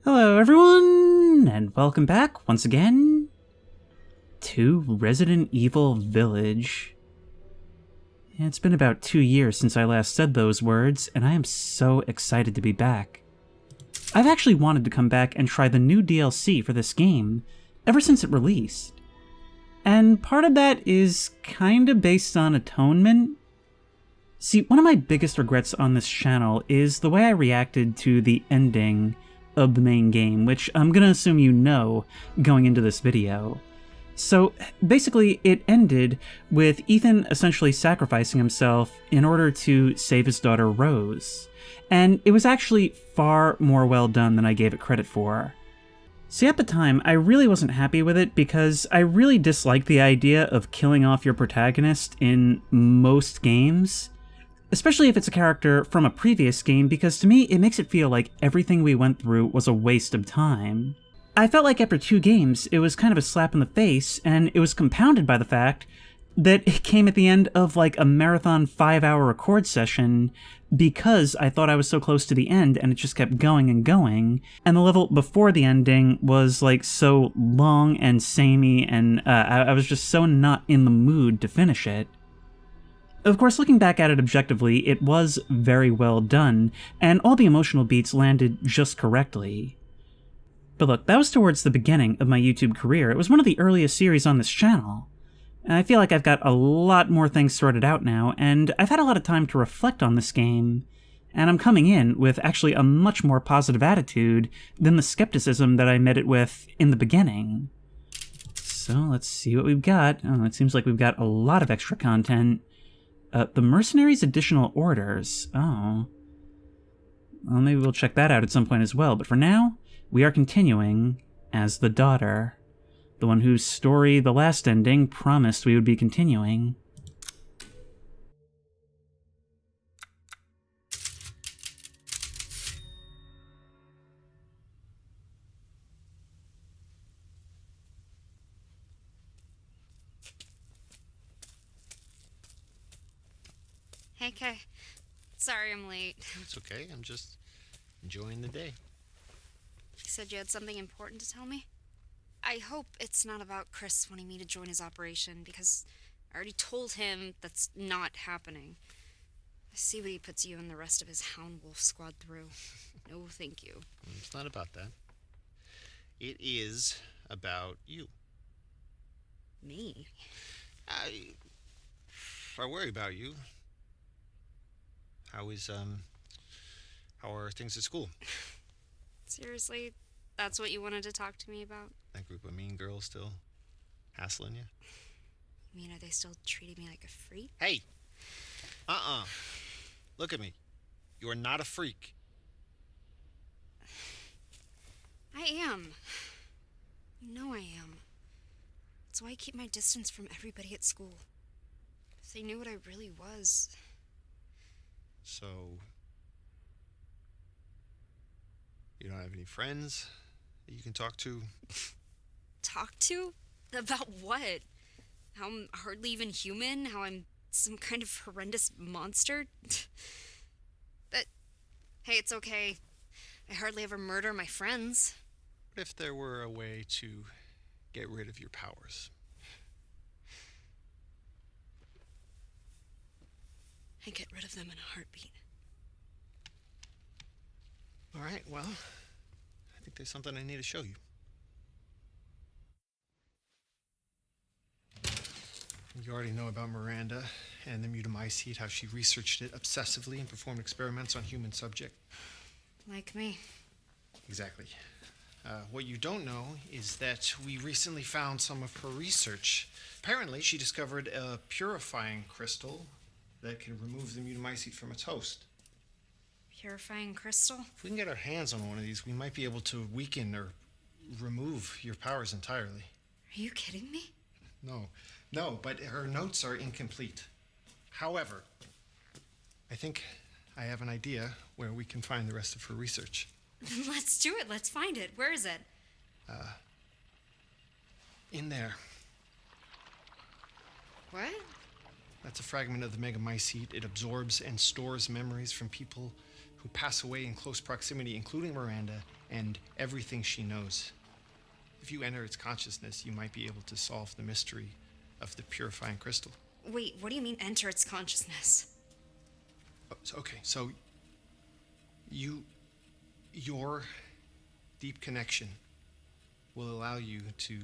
Hello everyone, and welcome back once again to Resident Evil Village. It's been about 2 years since I last said those words, and I am so excited to be back. I've actually wanted to come back and try the new DLC for this game ever since it released. And part of that is kinda based on atonement. See, one of my biggest regrets on this channel is the way I reacted to the ending of the main game, which I'm gonna assume you know going into this video. So basically, it ended with Ethan essentially sacrificing himself in order to save his daughter Rose. And it was actually far more well done than I gave it credit for. See, at the time, I really wasn't happy with it because I really disliked the idea of killing off your protagonist in most games. Especially if it's a character from a previous game, because to me, it makes it feel like everything we went through was a waste of time. I felt like after 2 games, it was kind of a slap in the face, and it was compounded by the fact that it came at the end of like a marathon 5-hour record session because I thought I was so close to the end and it just kept going and going, and the level before the ending was like so long and samey, and I was just so not in the mood to finish it. Of course, looking back at it objectively, it was very well done, and all the emotional beats landed just correctly. But look, that was towards the beginning of my YouTube career. It was one of the earliest series on this channel. And I feel like I've got a lot more things sorted out now, and I've had a lot of time to reflect on this game, and I'm coming in with actually a much more positive attitude than the skepticism that I met it with in the beginning. So let's see what we've got. Oh, it seems like we've got a lot of extra content. The Mercenaries' additional orders. Oh. Well, maybe we'll check that out at some point as well, but for now, we are continuing as the daughter. The one whose story the last ending promised we would be continuing. Hey, Kay. Sorry I'm late. It's okay. I'm just enjoying the day. You said you had something important to tell me? I hope it's not about Chris wanting me to join his operation, because I already told him that's not happening. I see what he puts you and the rest of his Hound Wolf squad through. No, thank you. It's not about that. It is about you. Me? I worry about you. How are things at school? Seriously? That's what you wanted to talk to me about? That group of mean girls still hassling you? You mean, are they still treating me like a freak? Hey! Look at me. You are not a freak. I am. You know I am. That's why I keep my distance from everybody at school. If they knew what I really was. So, you don't have any friends that you can talk to? Talk to? About what? How I'm hardly even human? How I'm some kind of horrendous monster? But, hey, it's okay. I hardly ever murder my friends. What if there were a way to get rid of your powers? I'd get rid of them in a heartbeat. All right, well, I think there's something I need to show you. You already know about Miranda and the mutamycete, how she researched it obsessively and performed experiments on human subject. Like me. Exactly. What you don't know is that we recently found some of her research. Apparently, she discovered a purifying crystal that can remove the mutamycete from its host. Purifying crystal? If we can get our hands on one of these, we might be able to weaken or remove your powers entirely. Are you kidding me? No, but her notes are incomplete. However, I think I have an idea where we can find the rest of her research. Let's do it. Let's find it. Where is it? In there. What? That's a fragment of the megamycete. It absorbs and stores memories from people who pass away in close proximity, including Miranda, and everything she knows. If you enter its consciousness, you might be able to solve the mystery of the purifying crystal. Wait, what do you mean enter its consciousness? So your deep connection will allow you to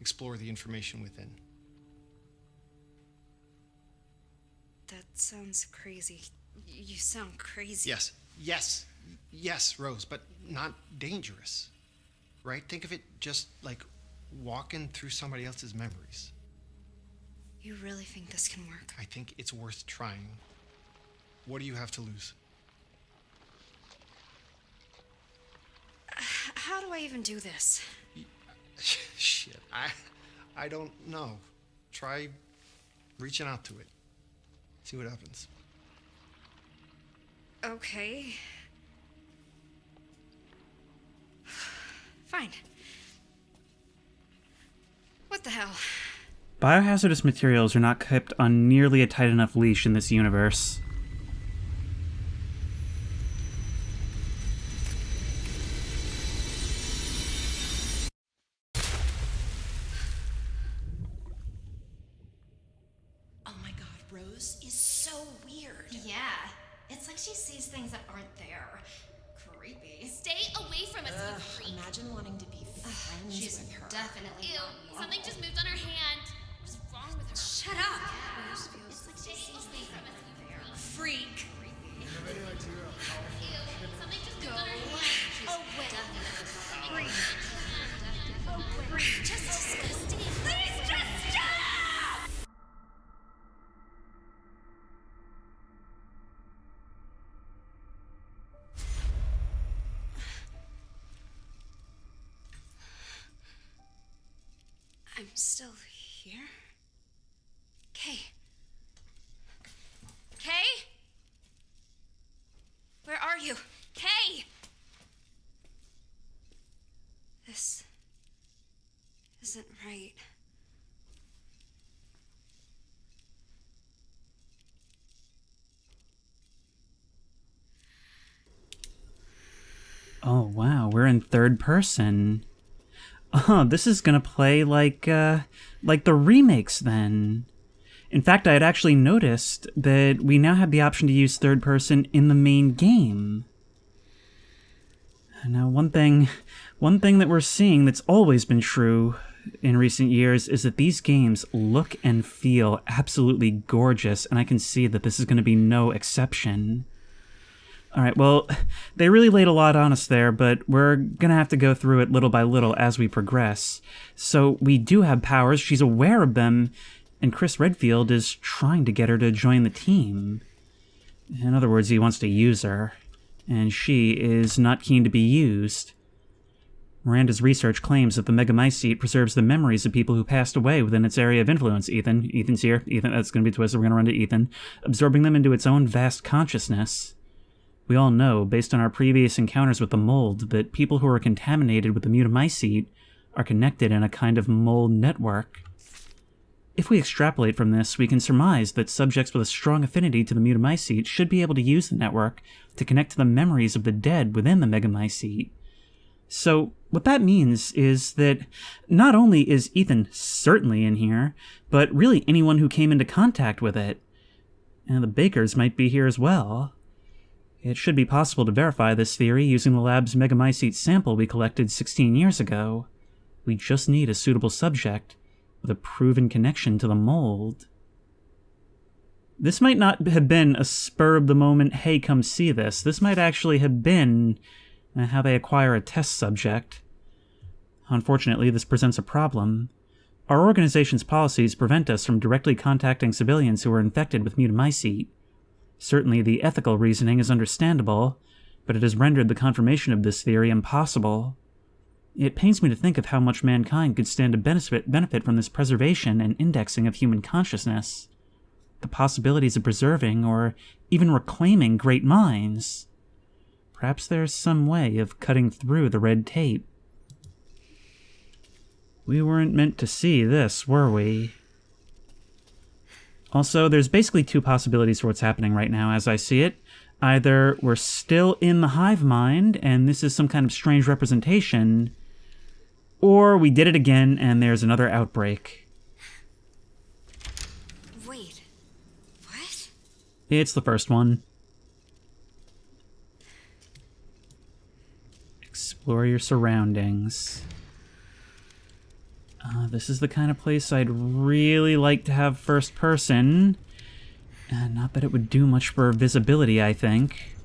explore the information within. That sounds crazy. You sound crazy. Yes, Rose, but not dangerous. Right? Think of it just like walking through somebody else's memories. You really think this can work? I think it's worth trying. What do you have to lose? How do I even do this? Shit, I don't know. Try reaching out to it. See what happens. Okay. Fine. What the hell? Biohazardous materials are not kept on nearly a tight enough leash in this universe. Oh my god, Rose is so weird. Yeah, it's like she sees things that aren't there. Creepy. Stay away from us, you freak. Imagine wanting to be friends She's with her. definitely Ew, not normal. something just moved on her hand. What's wrong with her? Shut up! Rose feels like she sees things that aren't there. Freak! Ew, something just moved on her hand. Oh, wait. Definitely. Just disgusting. Please just stop! I'm still here? Kay. Kay? Where are you? Kay! This isn't right. Oh wow, we're in third person. Oh, this is gonna play like the remakes then. In fact, I had actually noticed that we now have the option to use third person in the main game. Now, one thing that we're seeing that's always been true in recent years is that these games look and feel absolutely gorgeous, and I can see that this is going to be no exception. Alright, well, they really laid a lot on us there, but we're gonna have to go through it little by little as we progress. So, we do have powers, she's aware of them, and Chris Redfield is trying to get her to join the team. In other words, he wants to use her, and she is not keen to be used. Miranda's research claims that the Megamycete preserves the memories of people who passed away within its area of influence. Ethan's here. Ethan, that's gonna be twisted, we're gonna run to Ethan. Absorbing them into its own vast consciousness. We all know, based on our previous encounters with the mold, that people who are contaminated with the Megamycete are connected in a kind of mold network. If we extrapolate from this, we can surmise that subjects with a strong affinity to the Megamycete should be able to use the network to connect to the memories of the dead within the Megamycete. So, what that means is that not only is Ethan certainly in here, but really anyone who came into contact with it. And the Bakers might be here as well. It should be possible to verify this theory using the lab's Megamycete sample we collected 16 years ago. We just need a suitable subject with a proven connection to the mold. This might not have been a spur-of-the-moment, hey, come see this. This might actually have been how they acquire a test subject. Unfortunately, this presents a problem. Our organization's policies prevent us from directly contacting civilians who are infected with Megamycete. Certainly, the ethical reasoning is understandable, but it has rendered the confirmation of this theory impossible. It pains me to think of how much mankind could stand to benefit from this preservation and indexing of human consciousness. The possibilities of preserving, or even reclaiming, great minds. Perhaps there's some way of cutting through the red tape. We weren't meant to see this, were we? Also, there's basically two possibilities for what's happening right now as I see it. Either we're still in the hive mind and this is some kind of strange representation, or we did it again and there's another outbreak. Wait. What? It's the first one. Explore your surroundings. This is the kind of place I'd really like to have first person. Not that it would do much for visibility, I think.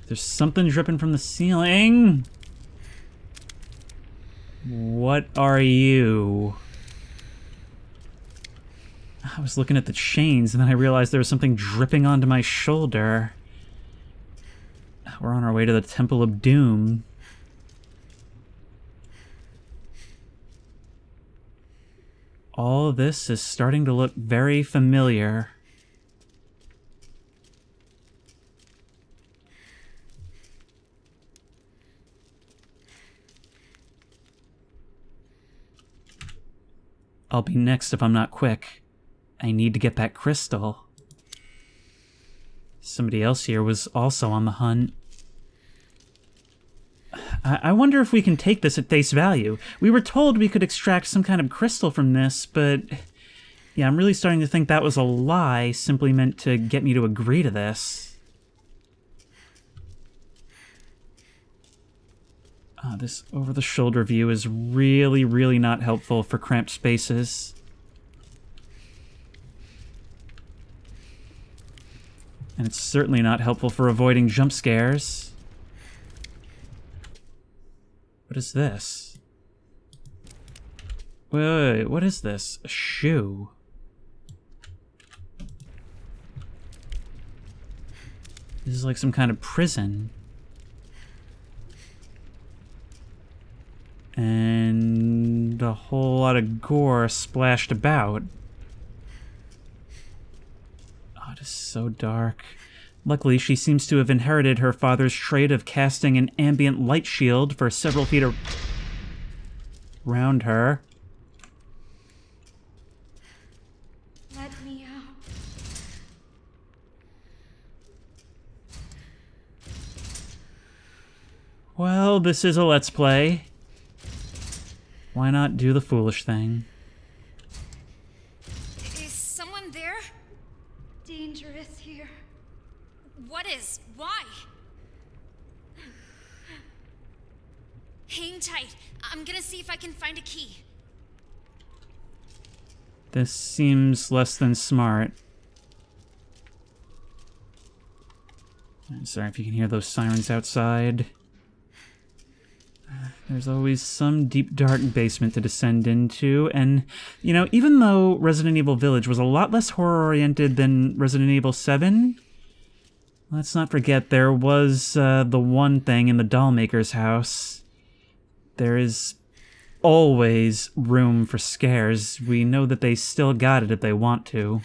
There's something dripping from the ceiling. What are you? I was looking at the chains and then I realized there was something dripping onto my shoulder. We're on our way to the Temple of Doom. All this is starting to look very familiar. I'll be next if I'm not quick. I need to get that crystal. Somebody else here was also on the hunt. I wonder if we can take this at face value. We were told we could extract some kind of crystal from this, but yeah, I'm really starting to think that was a lie, simply meant to get me to agree to this. This over-the-shoulder view is really, really not helpful for cramped spaces. And it's certainly not helpful for avoiding jump scares. What is this? Wait, what is this? A shoe. This is like some kind of prison. And a whole lot of gore splashed about. Oh, it is so dark. Luckily, she seems to have inherited her father's trait of casting an ambient light shield for several feet around her. Let me out. Well, this is a Let's Play. Why not do the foolish thing? Is someone there? Dangerous here. What is? Why? Hang tight. I'm gonna see if I can find a key. This seems less than smart. I'm sorry if you can hear those sirens outside. There's always some deep, dark basement to descend into, and, you know, even though Resident Evil Village was a lot less horror-oriented than Resident Evil 7, let's not forget there was the one thing in the dollmaker's house. There is always room for scares. We know that they still got it if they want to.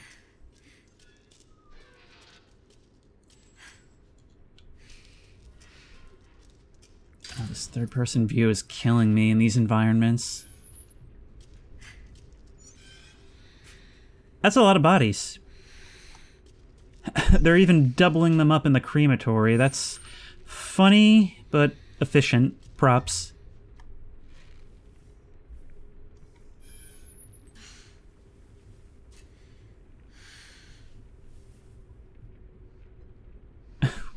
Oh, this third-person view is killing me in these environments. That's a lot of bodies. They're even doubling them up in the crematory. That's funny, but efficient. Props.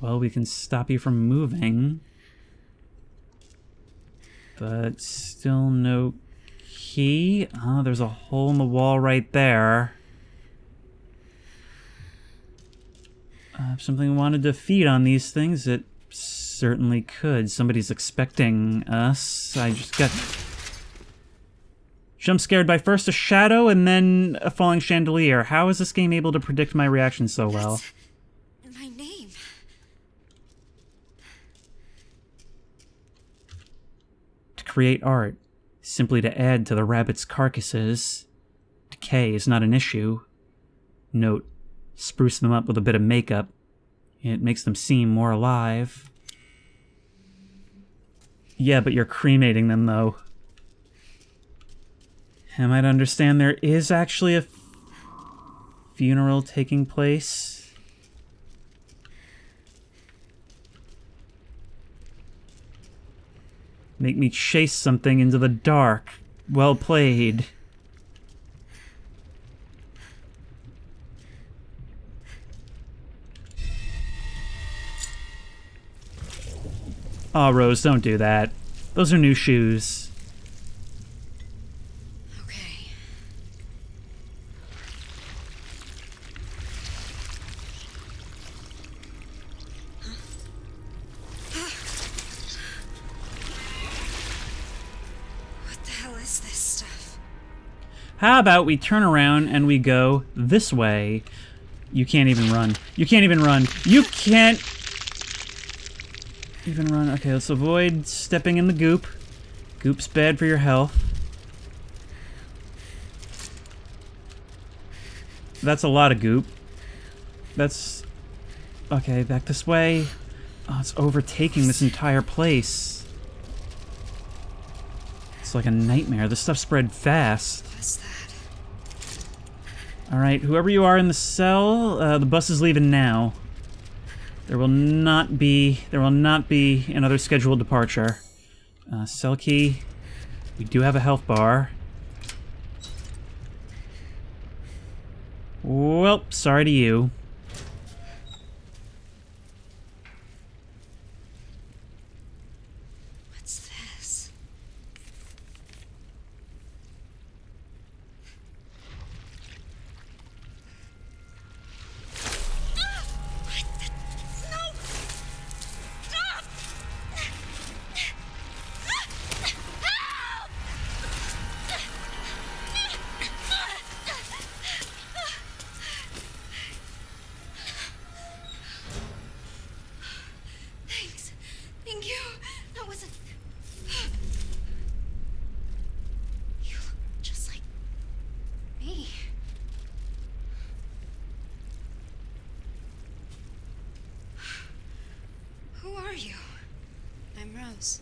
Well, we can stop you from moving. But still no key. Oh, there's a hole in the wall right there. If something wanted to feed on these things, it certainly could. Somebody's expecting us. I just got jump scared by first a shadow and then a falling chandelier. How is this game able to predict my reaction so well? That's my name. Create art, simply to add to the rabbit's carcasses. Decay is not an issue. Note, spruce them up with a bit of makeup. It makes them seem more alive. Yeah, but you're cremating them, though. Am I to understand there is actually a funeral taking place. Make me chase something into the dark. Well played. Aw, Rose, don't do that. Those are new shoes. Okay. What the hell is this stuff? How about we turn around and we go this way? You can't even run. You can't even run. You can't even run. Okay, let's avoid stepping in the goop. Goop's bad for your health. That's a lot of goop. That's... Okay, back this way. Oh, it's overtaking this entire place. It's like a nightmare. This stuff spread fast. What's that? Alright, whoever you are in the cell, the bus is leaving now. There will not be another scheduled departure. Cell key. We do have a health bar. Well, sorry to you. What's this? Thanks. Thank you. That wasn't... You look just like me. Who are you? I'm Rose.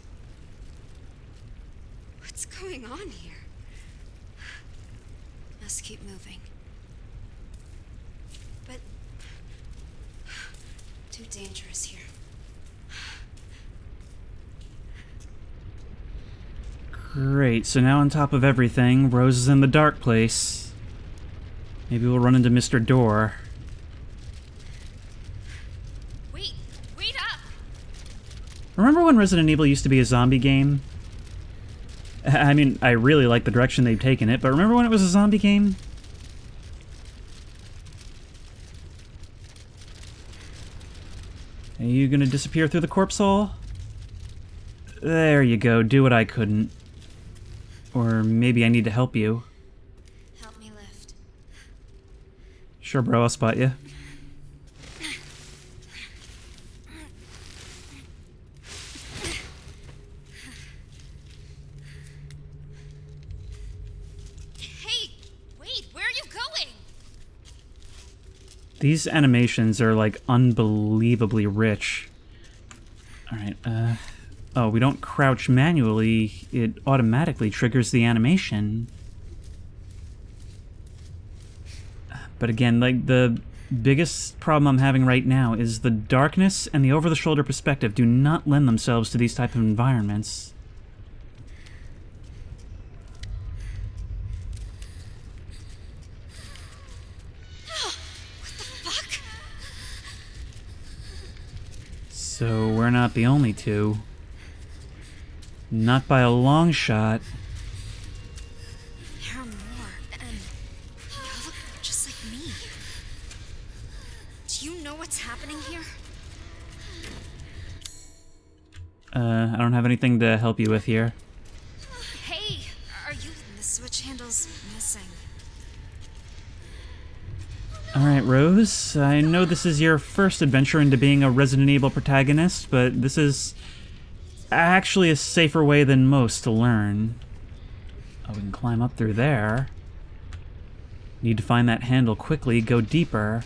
What's going on here? Must keep moving. But... too dangerous here. Great, so now on top of everything, Rose is in the dark place. Maybe we'll run into Mr. Door. Wait up! Remember when Resident Evil used to be a zombie game? I mean, I really like the direction they've taken it, but remember when it was a zombie game? Are you gonna disappear through the corpse hole? There you go, do what I couldn't. Or maybe I need to help you. Help me lift. Sure, bro, I'll spot you. Hey, wait, where are you going? These animations are, like, unbelievably rich. Alright, oh, we don't crouch manually. It automatically triggers the animation. But again, like, the biggest problem I'm having right now is the darkness and the over-the-shoulder perspective do not lend themselves to these type of environments. Fuck! So we're not the only two. Not by a long shot. There are more, and y'all look just like me. Do you know what's happening here? I don't have anything to help you with here. Hey, are you... The switch handle's missing. Alright, Rose, I know this is your first adventure into being a Resident Evil protagonist, but this is actually a safer way than most to learn. Oh, we can climb up through there. Need to find that handle quickly, go deeper.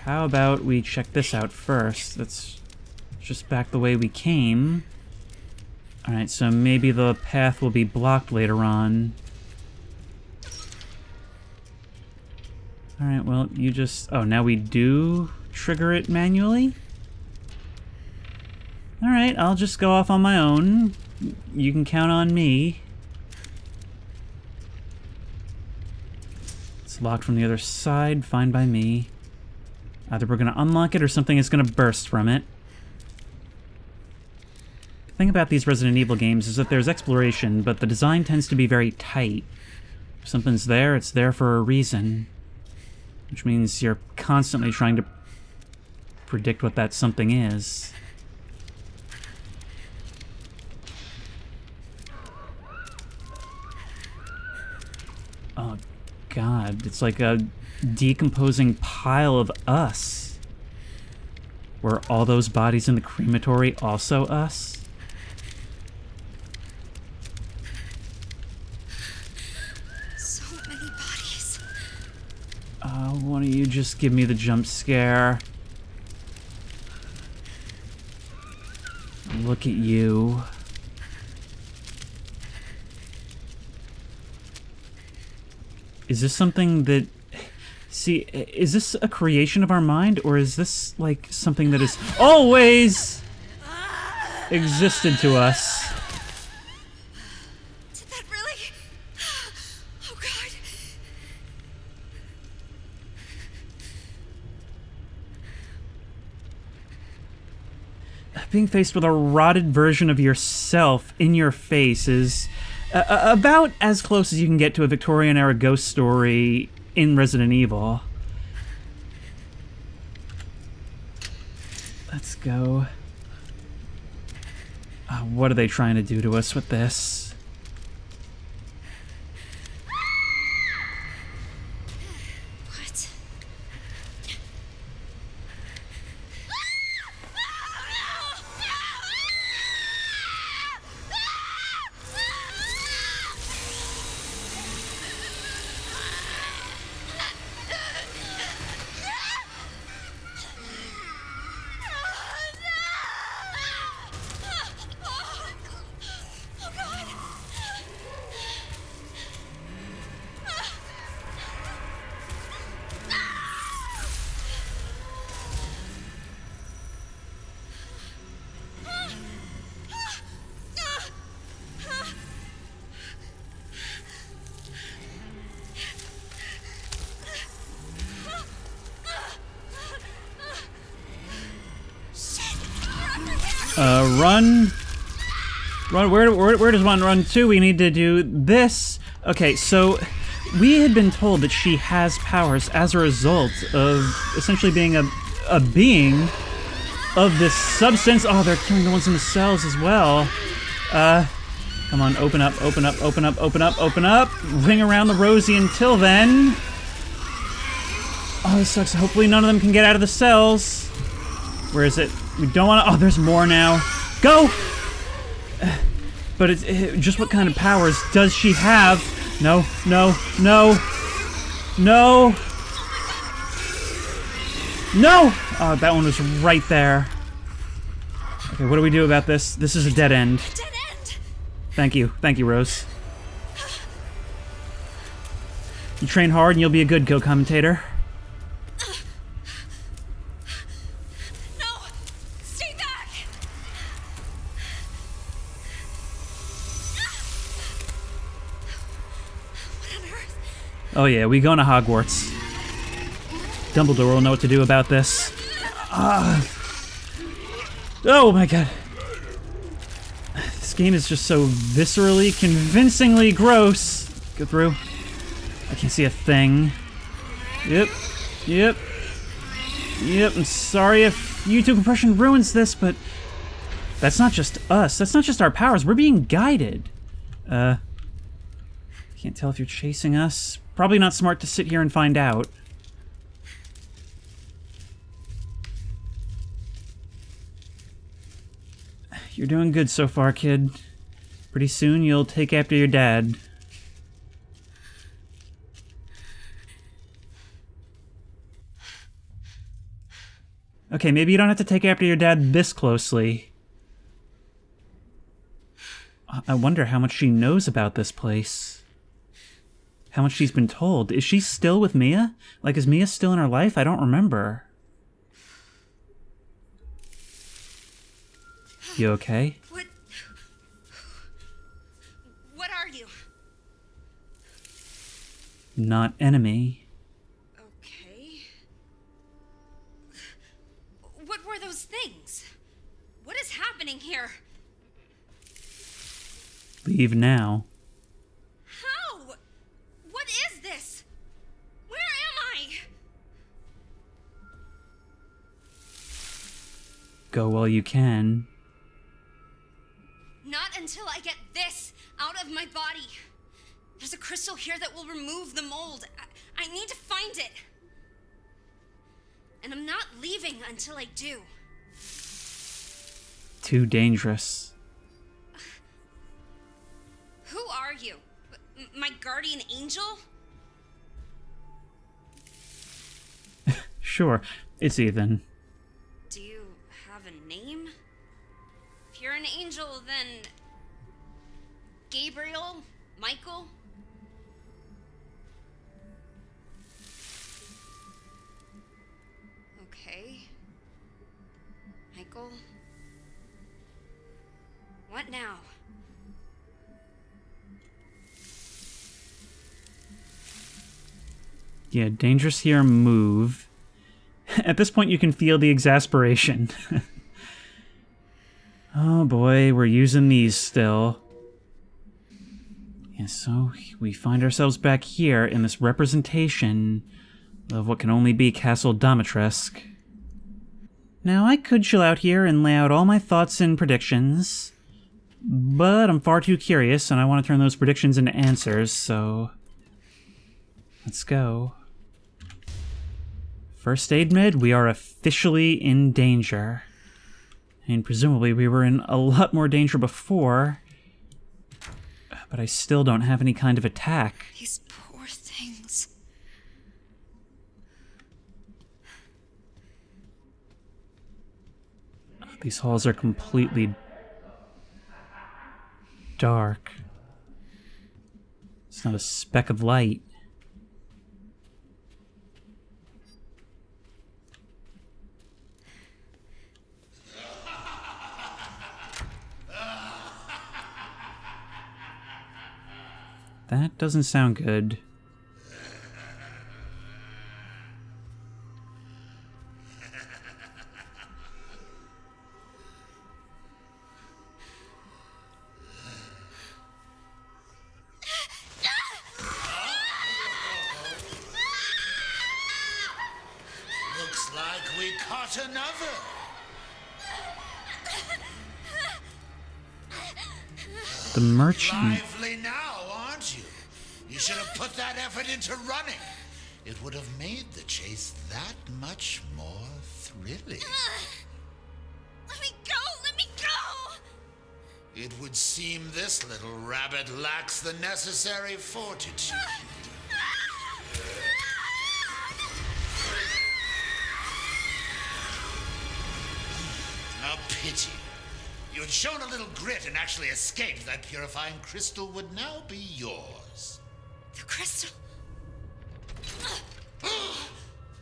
How about we check this out first? That's just back the way we came. Alright, so maybe the path will be blocked later on. Alright, well, you just... Oh, now we do trigger it manually? Alright, I'll just go off on my own. You can count on me. It's locked from the other side, fine by me. Either we're gonna unlock it or something is gonna burst from it. The thing about these Resident Evil games is that there's exploration, but the design tends to be very tight. If something's there, it's there for a reason. Which means you're constantly trying to predict what that something is. Oh god, it's like a decomposing pile of us. Were all those bodies in the crematory also us? So many bodies. Why don't you just give me the jump scare? Look at you. Is this something that... See, is this a creation of our mind, or is this, like, something that has always existed to us? Did that really? Oh god. Being faced with a rotted version of yourself in your face is about as close as you can get to a Victorian-era ghost story in Resident Evil. Let's go. What are they trying to do to us with this? What? Run. Run, where does one run to? We need to do this. Okay, so we had been told that she has powers as a result of essentially being a being of this substance. Oh, they're killing the ones in the cells as well. Come on, open up, open up, open up, open up, open up. Ring around the rosy until then. Oh, this sucks. Hopefully none of them can get out of the cells. Where is it? We don't want to... Oh, there's more now. Go! But it's just what kind of powers does she have? No, no, no. No! No! Oh, that one was right there. Okay, what do we do about this? This is a dead end. Dead end. Thank you, Rose. You train hard and you'll be a good co-commentator. No! Stay back! What on earth? Oh yeah, we going to Hogwarts. Dumbledore will know what to do about this. Oh my god. This game is just so viscerally, convincingly gross. Go through. I can't see a thing. Yep. Yep. Yep, I'm sorry if YouTube compression ruins this, but that's not just us. That's not just our powers. We're being guided. Can't tell if you're chasing us. Probably not smart to sit here and find out. You're doing good so far, kid. Pretty soon you'll take after your dad. Okay, maybe you don't have to take after your dad this closely. I wonder how much she knows about this place. how much she's been told. Is she still with Mia? Like, is Mia still in her life? I don't remember. You okay? What are you? Not enemy. Okay. What were those things? What is happening here? Leave now. How? What is this? Where am I? Go while you can. Not until I get this out of my body. There's a crystal here that will remove the mold. I need to find it. And I'm not leaving until I do. Too dangerous. Who are you? My guardian angel? Sure, it's Ethan. Do you have a name? If you're an angel, then... Gabriel? Michael? Okay. Michael? What now? Yeah, dangerous here, move. At this point, you can feel the exasperation. Oh boy, we're using these still. Yeah, so we find ourselves back here in this representation of what can only be Castle Domitresk. Now, I could chill out here and lay out all my thoughts and predictions, but I'm far too curious and I want to turn those predictions into answers, so let's go. First aid mid, we are officially in danger. And presumably we were in a lot more danger before, but I still don't have any kind of attack. These poor things. These halls are completely dark. It's not a speck of light. That doesn't sound good. Looks like we caught another. The merchant. Lively now, aren't you? You should have put that effort into running. It would have made the chase that much more thrilling. Let me go! Let me go! It would seem this little rabbit lacks the necessary fortitude. A pity. You had shown a little grit and actually escaped. That purifying crystal would now be yours. The crystal.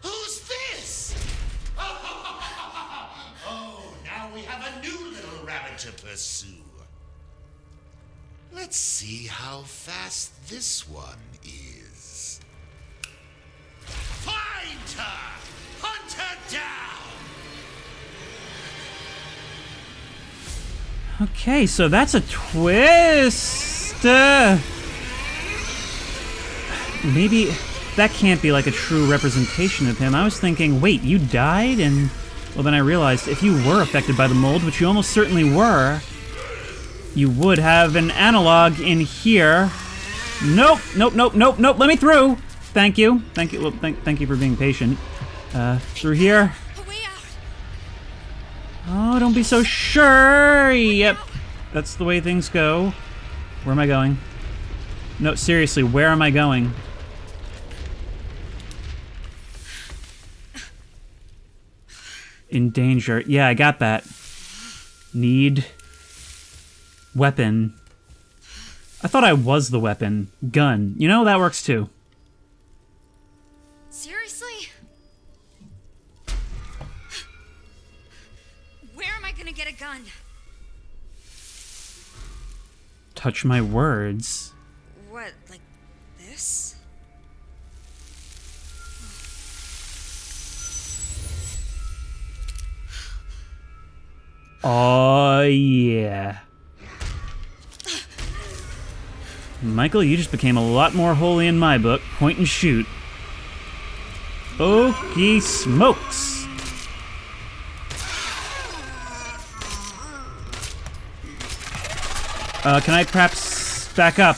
Who's this? Oh, now we have a new little rabbit to pursue. Let's see how fast this one is. Find her! Hunt her down! Okay, so that's a twist. Maybe that can't be like a true representation of him. I was thinking, wait, you died? And, well, then I realized if you were affected by the mold, which you almost certainly were, you would have an analog in here. Nope, nope, nope, nope, nope, let me through. Thank you. Thank you. Well, thank you for being patient. Through here. A way out. Oh, don't be so sure. Yep, that's the way things go. Where am I going? No, seriously, where am I going? In danger. Yeah, I got that. Need weapon. I thought I was the weapon. Gun. You know, that works too. Seriously? Where am I gonna get a gun? Touch my words. What, like this? Oh, yeah. Michael, you just became a lot more holy in my book. Point and shoot. Okey smokes. Can I perhaps back up?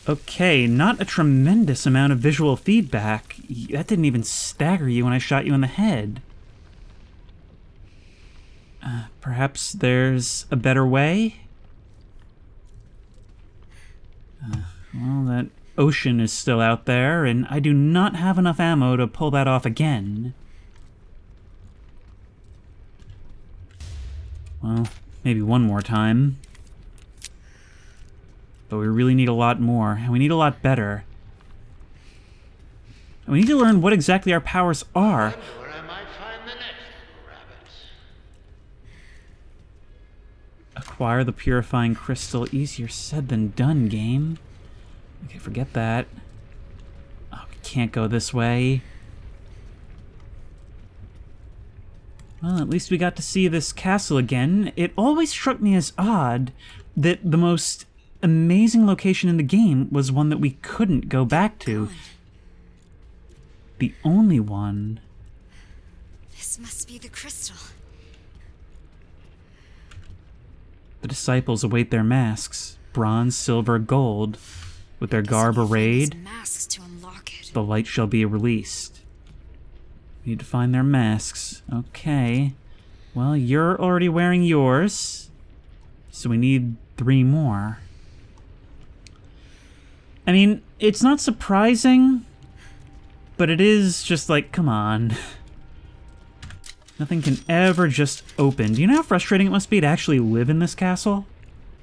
Okay, not a tremendous amount of visual feedback. That didn't even stagger you when I shot you in the head. Perhaps there's a better way? Well, that ocean is still out there, and I do not have enough ammo to pull that off again. Well, maybe one more time. But we really need a lot more, and we need a lot better. And we need to learn what exactly our powers are. Where I might find the next rabbit. Acquire the purifying crystal. Easier said than done, game. Okay, forget that. Oh, we can't go this way. Well, at least we got to see this castle again. It always struck me as odd that the most amazing location in the game was one that we couldn't go back to. The only one. This must be the crystal. The disciples await their masks. Bronze, silver, gold. With their garb Guess we need arrayed, these masks to unlock it. the light shall be released. We need to find their masks. Okay. Well, you're already wearing yours. So we need 3 more. I mean, it's not surprising, but it is just like, come on. Nothing can ever just open. Do you know how frustrating it must be to actually live in this castle?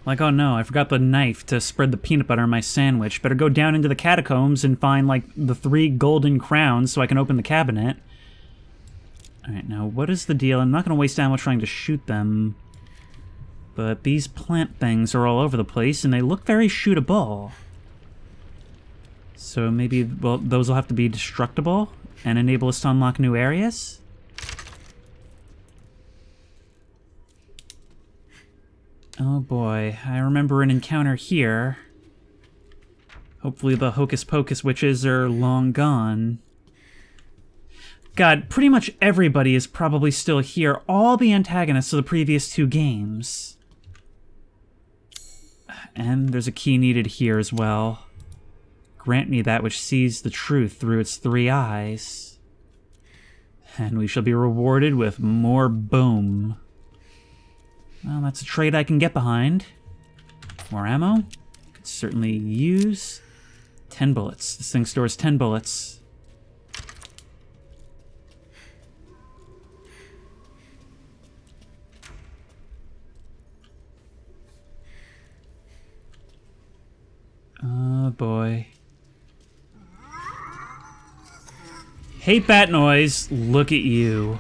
Like, oh no, I forgot the knife to spread the peanut butter on my sandwich. Better go down into the catacombs and find, like, the 3 golden crowns so I can open the cabinet. Alright, now, what is the deal? I'm not going to waste ammo trying to shoot them. But these plant things are all over the place, and they look very shootable. So maybe, well, those will have to be destructible and enable us to unlock new areas? Oh boy, I remember an encounter here. Hopefully the Hocus Pocus witches are long gone. God, pretty much everybody is probably still here. All the antagonists of the previous 2 games. And there's a key needed here as well. Grant me that which sees the truth through its 3 eyes. And we shall be rewarded with more boom. Well, that's a trade I can get behind. More ammo. Could certainly use. 10 bullets. This thing stores 10 bullets. Oh boy. Hate bat noise. Look at you.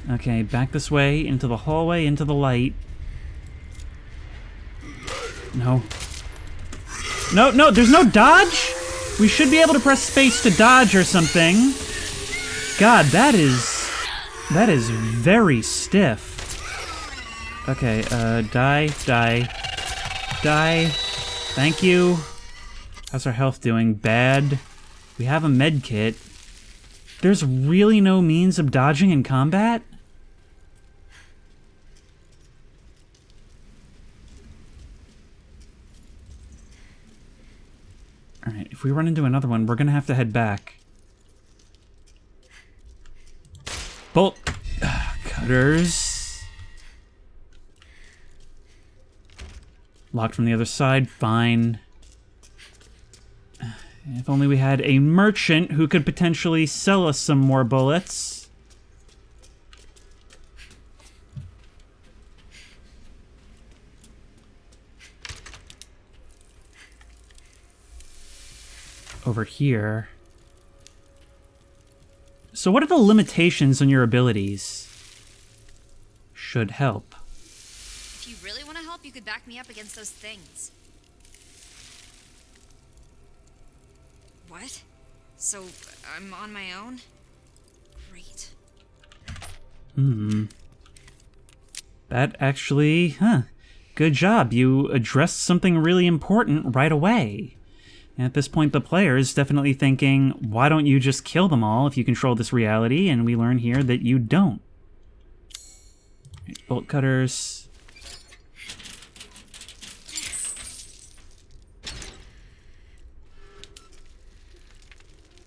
Okay, back this way, into the hallway, into the light. No. No, no, there's no dodge? We should be able to press space to dodge or something. God, that is very stiff. Okay, die. Thank you. How's our health doing? Bad. We have a med kit. There's really no means of dodging in combat? Alright, if we run into another one, we're gonna have to head back. Bolt cutters. Locked from the other side, fine. If only we had a merchant who could potentially sell us some more bullets. over here. So what are the limitations on your abilities? Should help. If you really want to help, you could back me up against those things. What? So, I'm on my own? Great. That actually, good job. You addressed something really important right away. And at this point, the player is definitely thinking, why don't you just kill them all if you control this reality? And we learn here that you don't. Right, bolt cutters.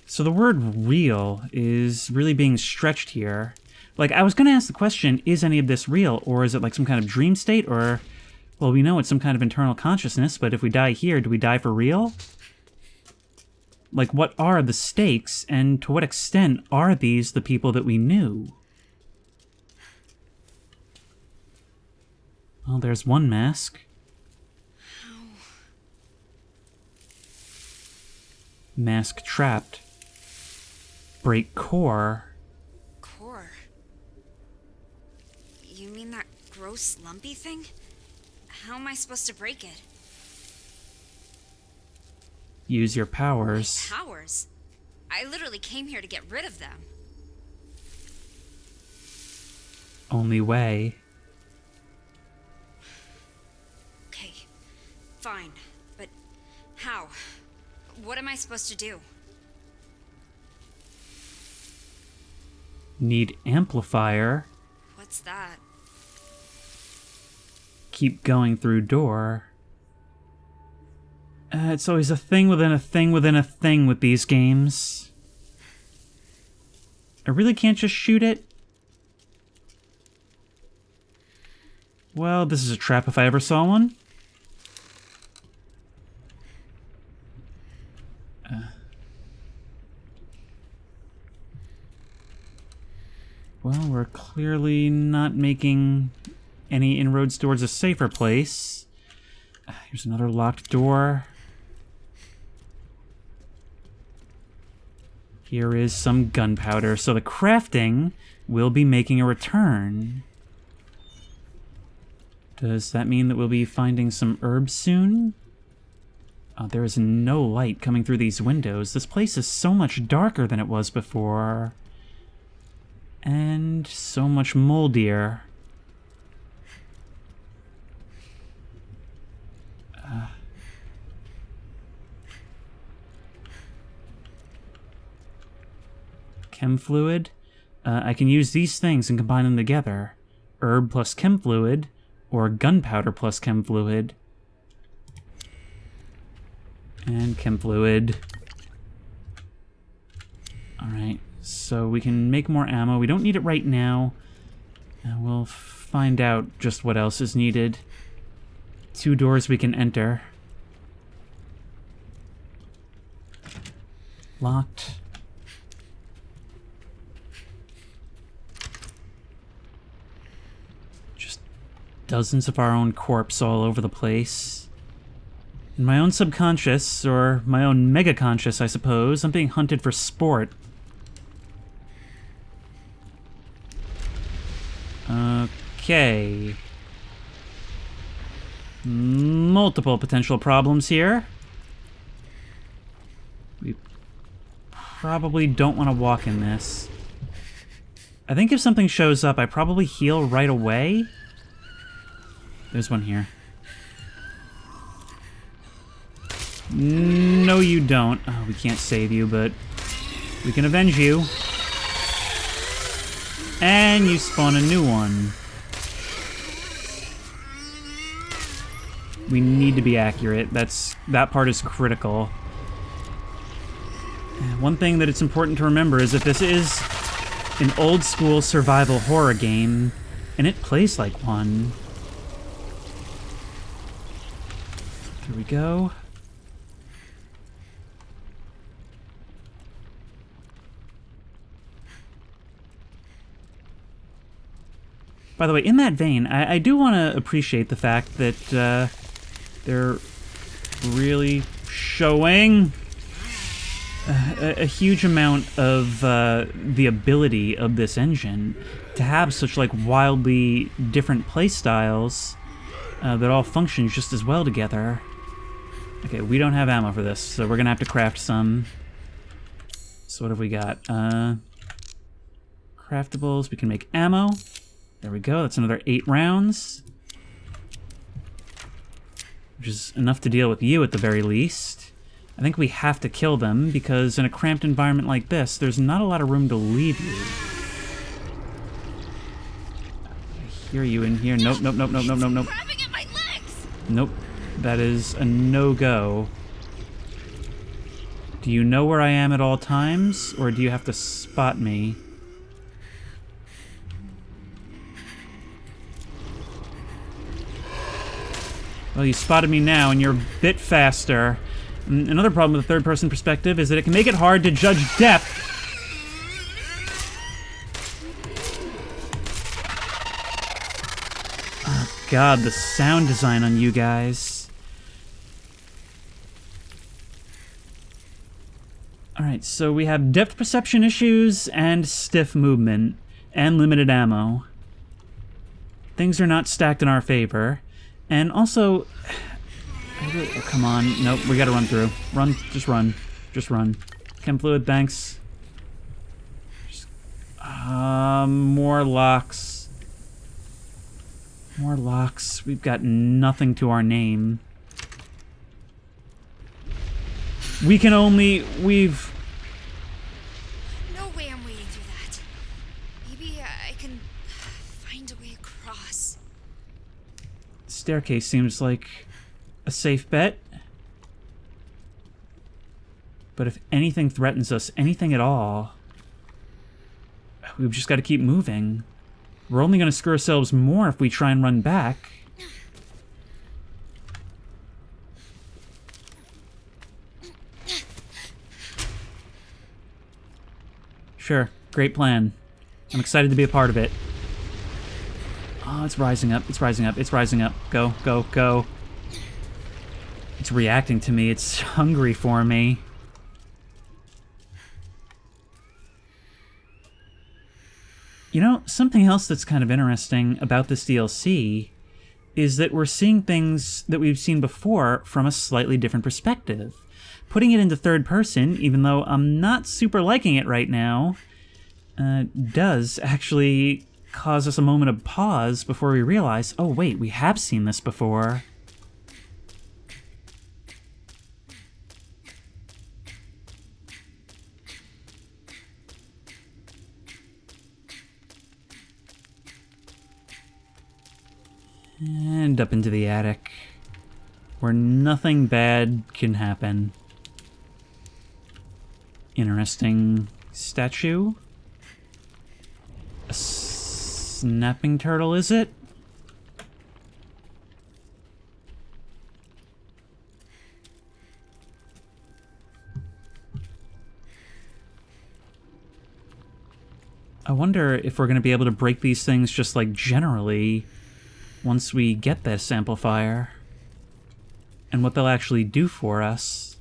So the word real is really being stretched here. Like, I was going to ask the question, is any of this real? Or is it like some kind of dream state? Or, well, we know it's some kind of internal consciousness, but if we die here, do we die for real? Like, what are the stakes, and to what extent are these the people that we knew? Well, there's one mask. Mask trapped. Break core. Core? You mean that gross, lumpy thing? How am I supposed to break it? Use your powers. Powers? I literally came here to get rid of them. Only way. Okay, fine. But how? What am I supposed to do? Need amplifier. What's that? Keep going through door. It's always a thing within a thing within a thing with these games. I really can't just shoot it? Well, this is a trap if I ever saw one. Well, we're clearly not making any inroads towards a safer place. Here's another locked door. Here is some gunpowder, so the crafting will be making a return. Does that mean that we'll be finding some herbs soon? There is no light coming through these windows. This place is so much darker than it was before. And so much moldier. Chem fluid. I can use these things and combine them together. Herb plus chem fluid, or gunpowder plus chem fluid. And chem fluid. Alright, so we can make more ammo. We don't need it right now. We'll find out just what else is needed. 2 doors we can enter. Locked. Just dozens of our own corpse all over the place. In my own subconscious, or my own mega-conscious, I suppose, I'm being hunted for sport. Okay. Multiple potential problems here. We probably don't want to walk in this. I think if something shows up, I probably heal right away. There's one here. No, you don't. Oh, we can't save you, but we can avenge you. And you spawn a new one. We need to be accurate. That part is critical. One thing that it's important to remember is that this is an old school survival horror game, and it plays like one. Here we go. By the way, in that vein, I do want to appreciate the fact that they're really showing a huge amount of the ability of this engine to have such like wildly different play styles that all function just as well together. Okay, we don't have ammo for this, so we're gonna have to craft some. So what have we got? Craftables, we can make ammo. There we go, that's another 8 rounds. Which is enough to deal with you at the very least. I think we have to kill them, because in a cramped environment like this, there's not a lot of room to leave you. I hear you in here. Nope, nope, nope, nope, nope, nope, nope. Grabbing at my legs! Nope. That is a no-go. Do you know where I am at all times, or do you have to spot me? Well, you spotted me now, and you're a bit faster. Another problem with the third-person perspective is that it can make it hard to judge depth. Oh, God, the sound design on you guys. Alright, so we have depth perception issues and stiff movement and limited ammo. Things are not stacked in our favor. And also, oh, come on, nope, we gotta run through. Run, just run, just run. Chem fluid, thanks. More locks. More locks. We've got nothing to our name. We can only, No way I'm wading through that. Maybe I can find a way across. Staircase seems like a safe bet. But if anything threatens us, anything at all, we've just got to keep moving. We're only going to screw ourselves more if we try and run back. Sure, great plan. I'm excited to be a part of it. Oh, it's rising up, it's rising up, it's rising up. Go, go, go. It's reacting to me, it's hungry for me. You know, something else that's kind of interesting about this DLC is that we're seeing things that we've seen before from a slightly different perspective. Putting it into third person, even though I'm not super liking it right now, does actually cause us a moment of pause before we realize, oh wait, we have seen this before. And up into the attic, where nothing bad can happen. Interesting statue. A snapping turtle, is it? I wonder if we're going to be able to break these things just like generally once we get this amplifier, and what they'll actually do for us.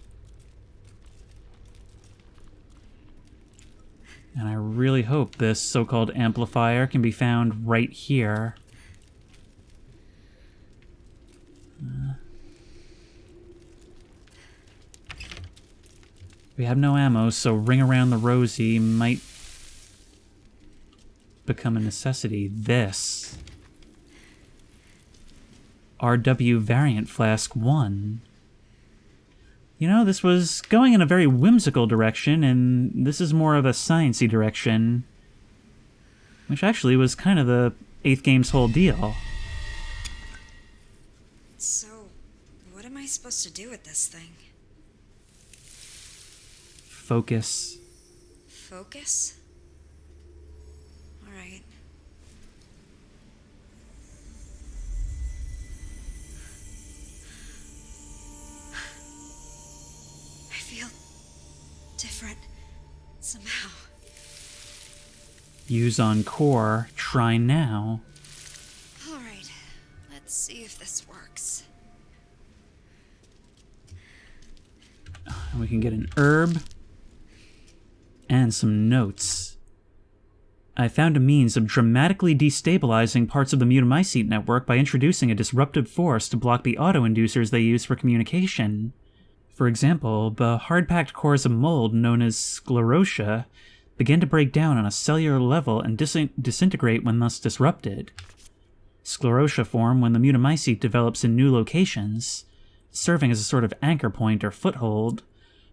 And I really hope this so-called amplifier can be found right here. We have no ammo, so Ring Around the Rosie might become a necessity. This. RW Variant Flask 1. You know, this was going in a very whimsical direction, and this is more of a sciencey direction. Which actually was kind of the 8th game's whole deal. So, what am I supposed to do with this thing? Focus. Focus? Alright. I feel different somehow. Use on core. Try now. Alright, let's see if this works. And we can get an herb. And some notes. I found a means of dramatically destabilizing parts of the Mutamycete network by introducing a disruptive force to block the auto-inducers they use for communication. For example, the hard-packed cores of mold known as sclerotia begin to break down on a cellular level and disintegrate when thus disrupted. Sclerotia form when the Mutamycete develops in new locations, serving as a sort of anchor point or foothold.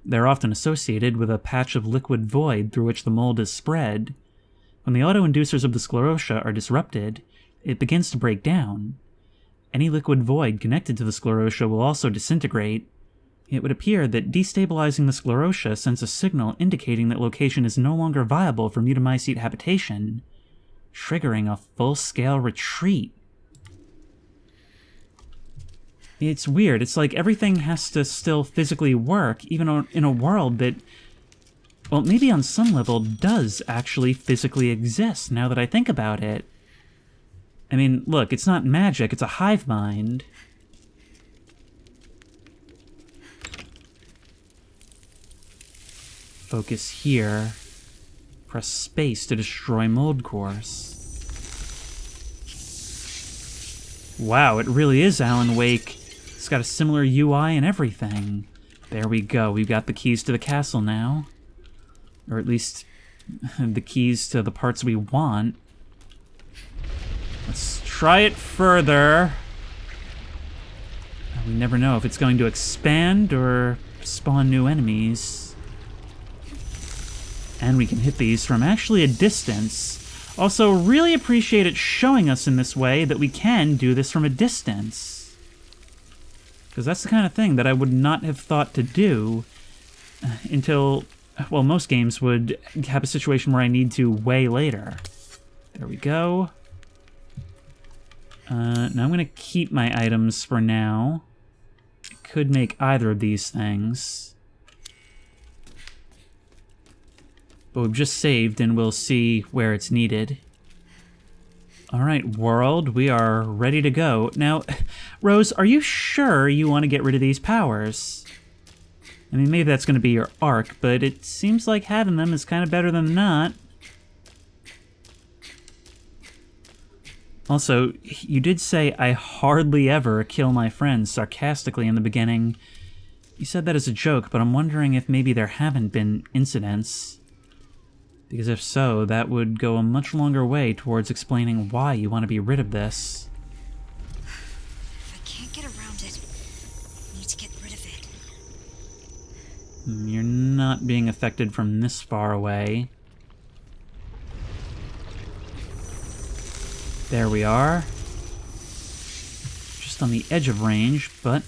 They're often associated with a patch of liquid void through which the mold is spread. When the auto-inducers of the sclerotia are disrupted, it begins to break down. Any liquid void connected to the sclerotia will also disintegrate. It would appear that destabilizing the sclerotia sends a signal indicating that location is no longer viable for Mutamycete habitation, triggering a full-scale retreat. It's weird. It's like everything has to still physically work, even in a world that, well, maybe on some level does actually physically exist, now that I think about it. I mean, look, it's not magic, it's a hive mind. Focus here. Press space to destroy mold cores. Wow, it really is Alan Wake. It's got a similar UI and everything. There we go, we've got the keys to the castle now. Or at least, the keys to the parts we want. Let's try it further. We never know if it's going to expand or spawn new enemies. And we can hit these from actually a distance. Also, really appreciate it showing us in this way that we can do this from a distance. Because that's the kind of thing that I would not have thought to do until, well, most games would have a situation where I need to way later. There we go. Now I'm going to keep my items for now. I could make either of these things. But we've just saved and we'll see where it's needed. Alright, world, we are ready to go. Now, Rose, are you sure you want to get rid of these powers? I mean, maybe that's going to be your arc, but it seems like having them is kind of better than not. Also, you did say I hardly ever kill my friends sarcastically in the beginning. You said that as a joke, but I'm wondering if maybe there haven't been incidents. Because if so, that would go a much longer way towards explaining why you want to be rid of this. If I can't get around it, I need to get rid of it. You're not being affected from this far away. There we are. Just on the edge of range, but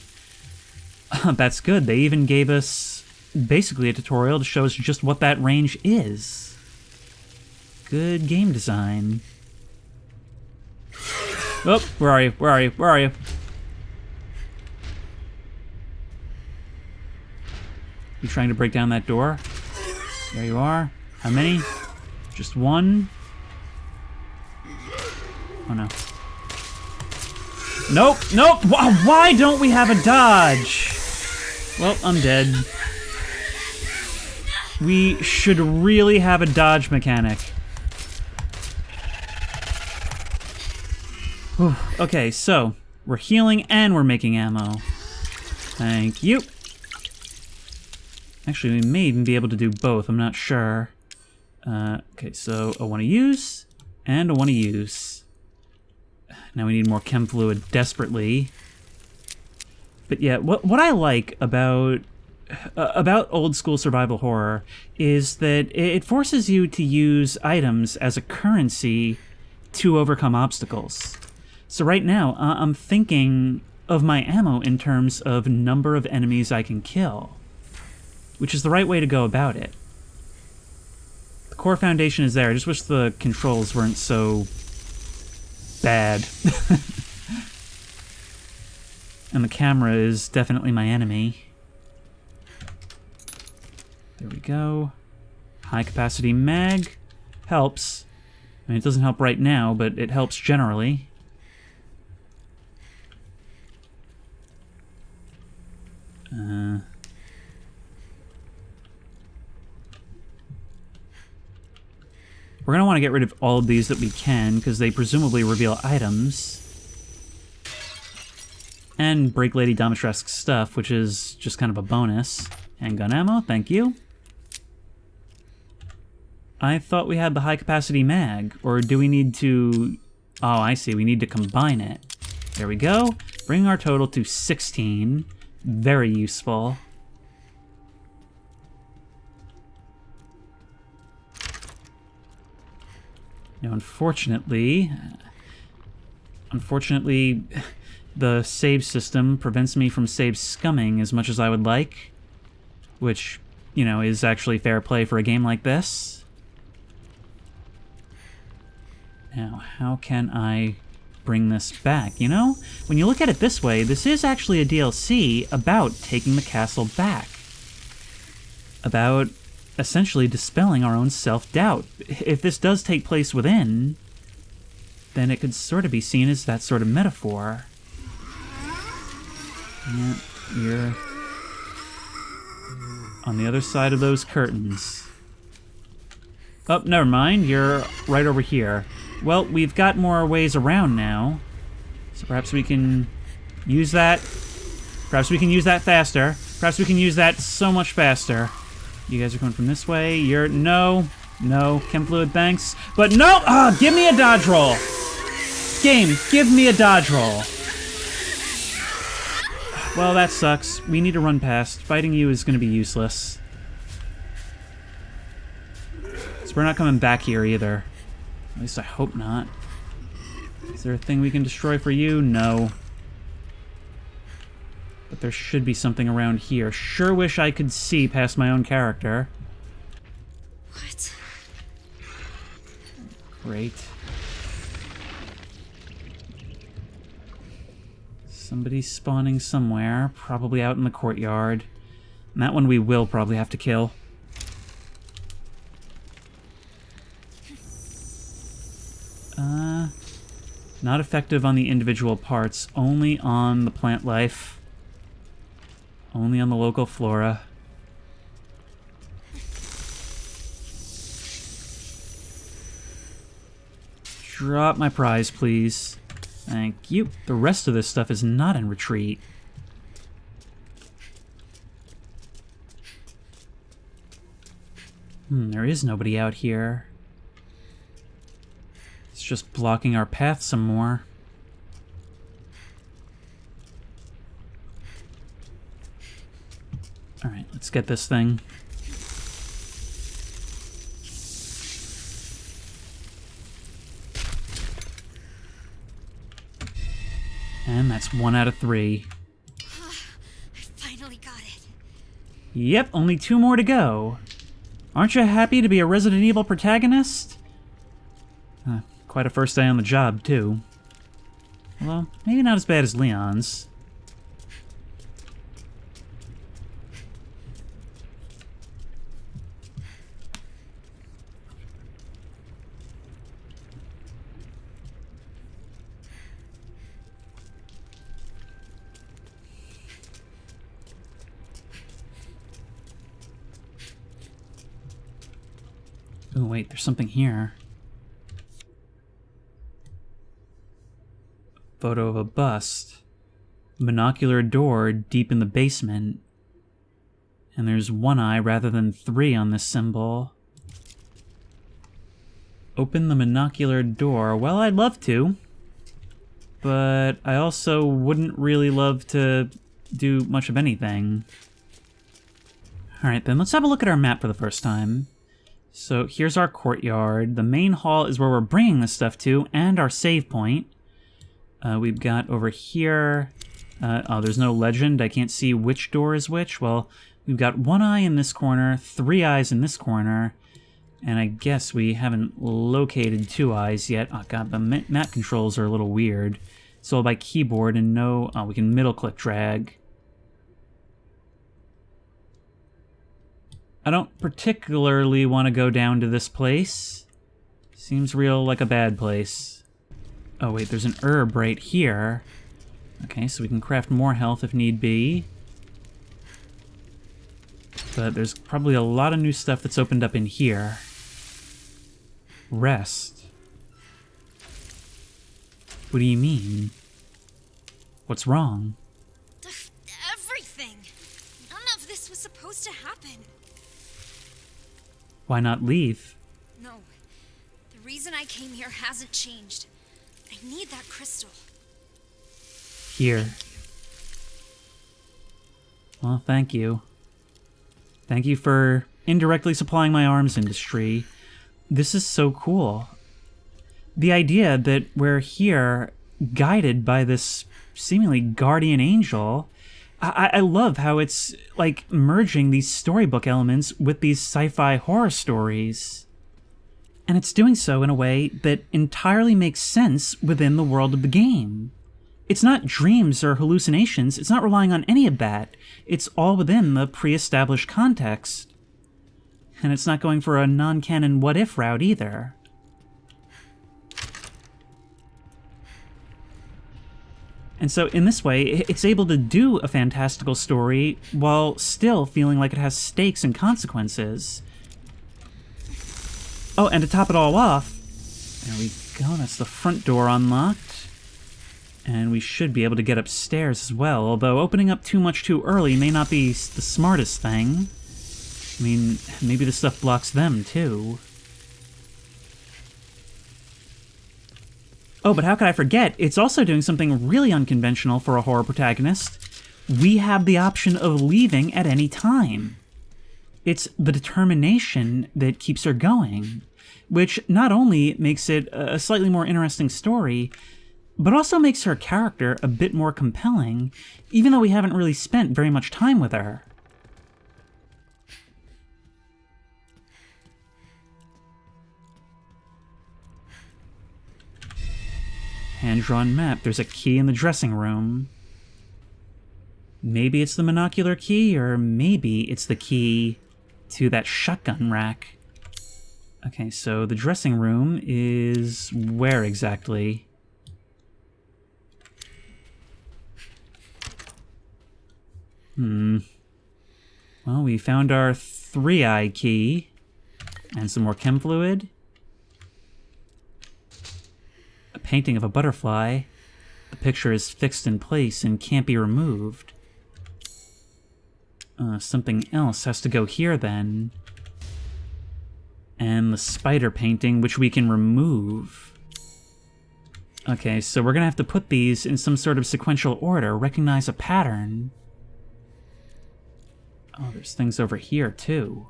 that's good. They even gave us basically a tutorial to show us just what that range is. Good game design. Oh, where are you? Where are you? Where are you? You trying to break down that door? There you are. How many? Just one? Oh no. Nope, nope! Why don't we have a dodge? Well, I'm dead. We should really have a dodge mechanic. Whew. Okay, so we're healing and we're making ammo. Thank you. Actually, we may even be able to do both, I'm not sure. Okay, so I want to use, and I want to use. Now we need more chem fluid desperately. But yeah, what I like about old school survival horror is that it forces you to use items as a currency to overcome obstacles. So right now, I'm thinking of my ammo in terms of number of enemies I can kill, which is the right way to go about it. The core foundation is there. I just wish the controls weren't so bad. And the camera is definitely my enemy. There we go. High capacity mag helps. I mean, it doesn't help right now, but it helps generally. We're going to want to get rid of all of these that we can, because they presumably reveal items. And break Lady Dimitrescu's stuff, which is just kind of a bonus. Handgun ammo, thank you. I thought we had the high-capacity mag, or do we need to... Oh, I see, we need to combine it. There we go, bringing our total to 16. Very useful. Now, unfortunately, the save system prevents me from save scumming as much as I would like, which, you know, is actually fair play for a game like this. Now, how can I bring this back? You know, when you look at it this way, this is actually a DLC about taking the castle back. About essentially dispelling our own self-doubt. If this does take place within, then it could sort of be seen as that sort of metaphor. Yeah, you're on the other side of those curtains. Oh, never mind, you're right over here. Well, we've got more ways around now, so perhaps we can use that. Perhaps we can use that faster. Perhaps we can use that so much faster. You guys are coming from this way. You're... No. Chem fluid, thanks. But no! Ah, give me a dodge roll! Game, give me a dodge roll. Well, that sucks. We need to run past. Fighting you is going to be useless. So we're not coming back here either. At least I hope not. Is there a thing we can destroy for you? No. But there should be something around here. Sure wish I could see past my own character. What? Great. Somebody's spawning somewhere, probably out in the courtyard. And that one we will probably have to kill. Not effective on the individual parts, only on the plant life. Only on the local flora. Drop my prize, please. Thank you. The rest of this stuff is not in retreat. There is nobody out here. It's just blocking our path some more. Alright, let's get this thing. And that's 1 out of 3. I finally got it. Yep, only 2 more to go. Aren't you happy to be a Resident Evil protagonist? Quite a first day on the job, too. Well, maybe not as bad as Leon's. Oh, wait, there's something here. Photo of a bust. Monocular door deep in the basement. And there's 1 eye rather than 3 on this symbol. Open the monocular door. Well, I'd love to. But I also wouldn't really love to do much of anything. Alright then, let's have a look at our map for the first time. So here's our courtyard. The main hall is where we're bringing this stuff to, and our save point. We've got over here... oh, there's no legend. I can't see which door is which. Well, we've got 1 eye in this corner, 3 eyes in this corner, and I guess we haven't located 2 eyes yet. Oh god, the map controls are a little weird. It's all by keyboard and no... Oh, we can middle-click drag. I don't particularly want to go down to this place. Seems real like a bad place. Oh wait, there's an herb right here. Okay, so we can craft more health if need be. But there's probably a lot of new stuff that's opened up in here. Rest? What do you mean? What's wrong? Everything. None of this was supposed to happen. Why not leave? No. The reason I came here hasn't changed. I need that crystal. Here. Well, thank you. Thank you for indirectly supplying my arms industry. This is so cool. The idea that we're here, guided by this seemingly guardian angel. I love how it's like merging these storybook elements with these sci-fi horror stories. And it's doing so in a way that entirely makes sense within the world of the game. It's not dreams or hallucinations, it's not relying on any of that. It's all within the pre-established context. And it's not going for a non-canon what-if route either. And so in this way, it's able to do a fantastical story while still feeling like it has stakes and consequences. Oh, and to top it all off, there we go, that's the front door unlocked. And we should be able to get upstairs as well, although opening up too much too early may not be the smartest thing. I mean, maybe this stuff blocks them too. Oh, but how could I forget? It's also doing something really unconventional for a horror protagonist. We have the option of leaving at any time. It's the determination that keeps her going, which not only makes it a slightly more interesting story, but also makes her character a bit more compelling, even though we haven't really spent very much time with her. Hand-drawn map. There's a key in the dressing room. Maybe it's the monocular key, or maybe it's the key to that shotgun rack. Okay, so the dressing room is where exactly? Well, we found our 3-eye key. And some more chem fluid. A painting of a butterfly. The picture is fixed in place and can't be removed. Something else has to go here then. And the spider painting, which we can remove. Okay, so we're gonna have to put these in some sort of sequential order, recognize a pattern. Oh, there's things over here too.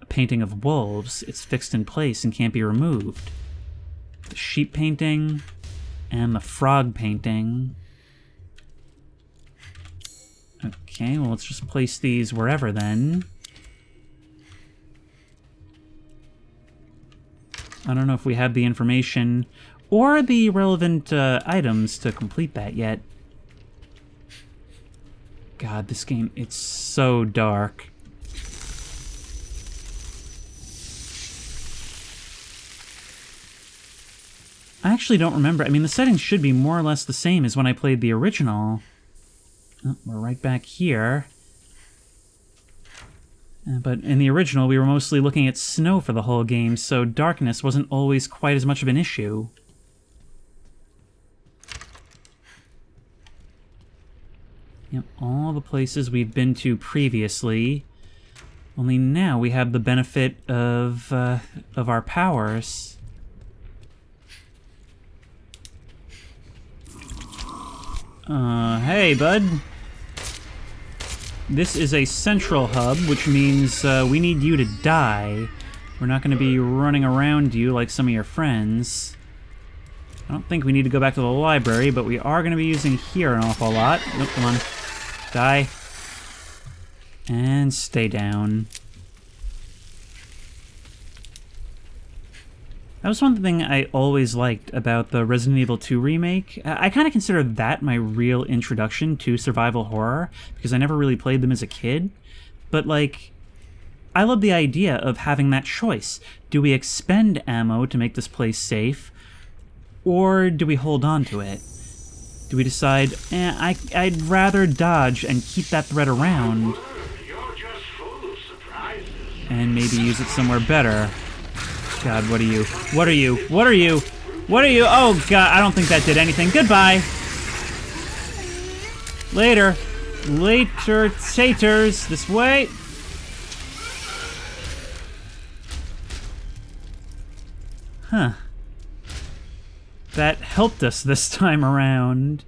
A painting of wolves, it's fixed in place and can't be removed. The sheep painting, and the frog painting. Okay, well, let's just place these wherever then. I don't know if we have the information or the relevant items to complete that yet. God, this game, it's so dark. I actually don't remember. I mean, the settings should be more or less the same as when I played the original. Oh, we're right back here. But in the original, we were mostly looking at snow for the whole game, so darkness wasn't always quite as much of an issue. Yep, all the places we've been to previously. Only now we have the benefit of our powers. Hey, bud. This is a central hub, which means we need you to die. We're not going to be running around you like some of your friends. I don't think we need to go back to the library, but we are going to be using here an awful lot. Nope, come on. Die. And stay down. That was one thing I always liked about the Resident Evil 2 remake. I kind of consider that my real introduction to survival horror, because I never really played them as a kid. But, like, I love the idea of having that choice. Do we expend ammo to make this place safe, or do we hold on to it? Do we decide, I'd rather dodge and keep that threat around, and maybe use it somewhere better? God, what are you? What are you? What are you? What are you? Oh, God, I don't think that did anything. Goodbye. Later. Later, taters. This way. Huh. That helped us this time around.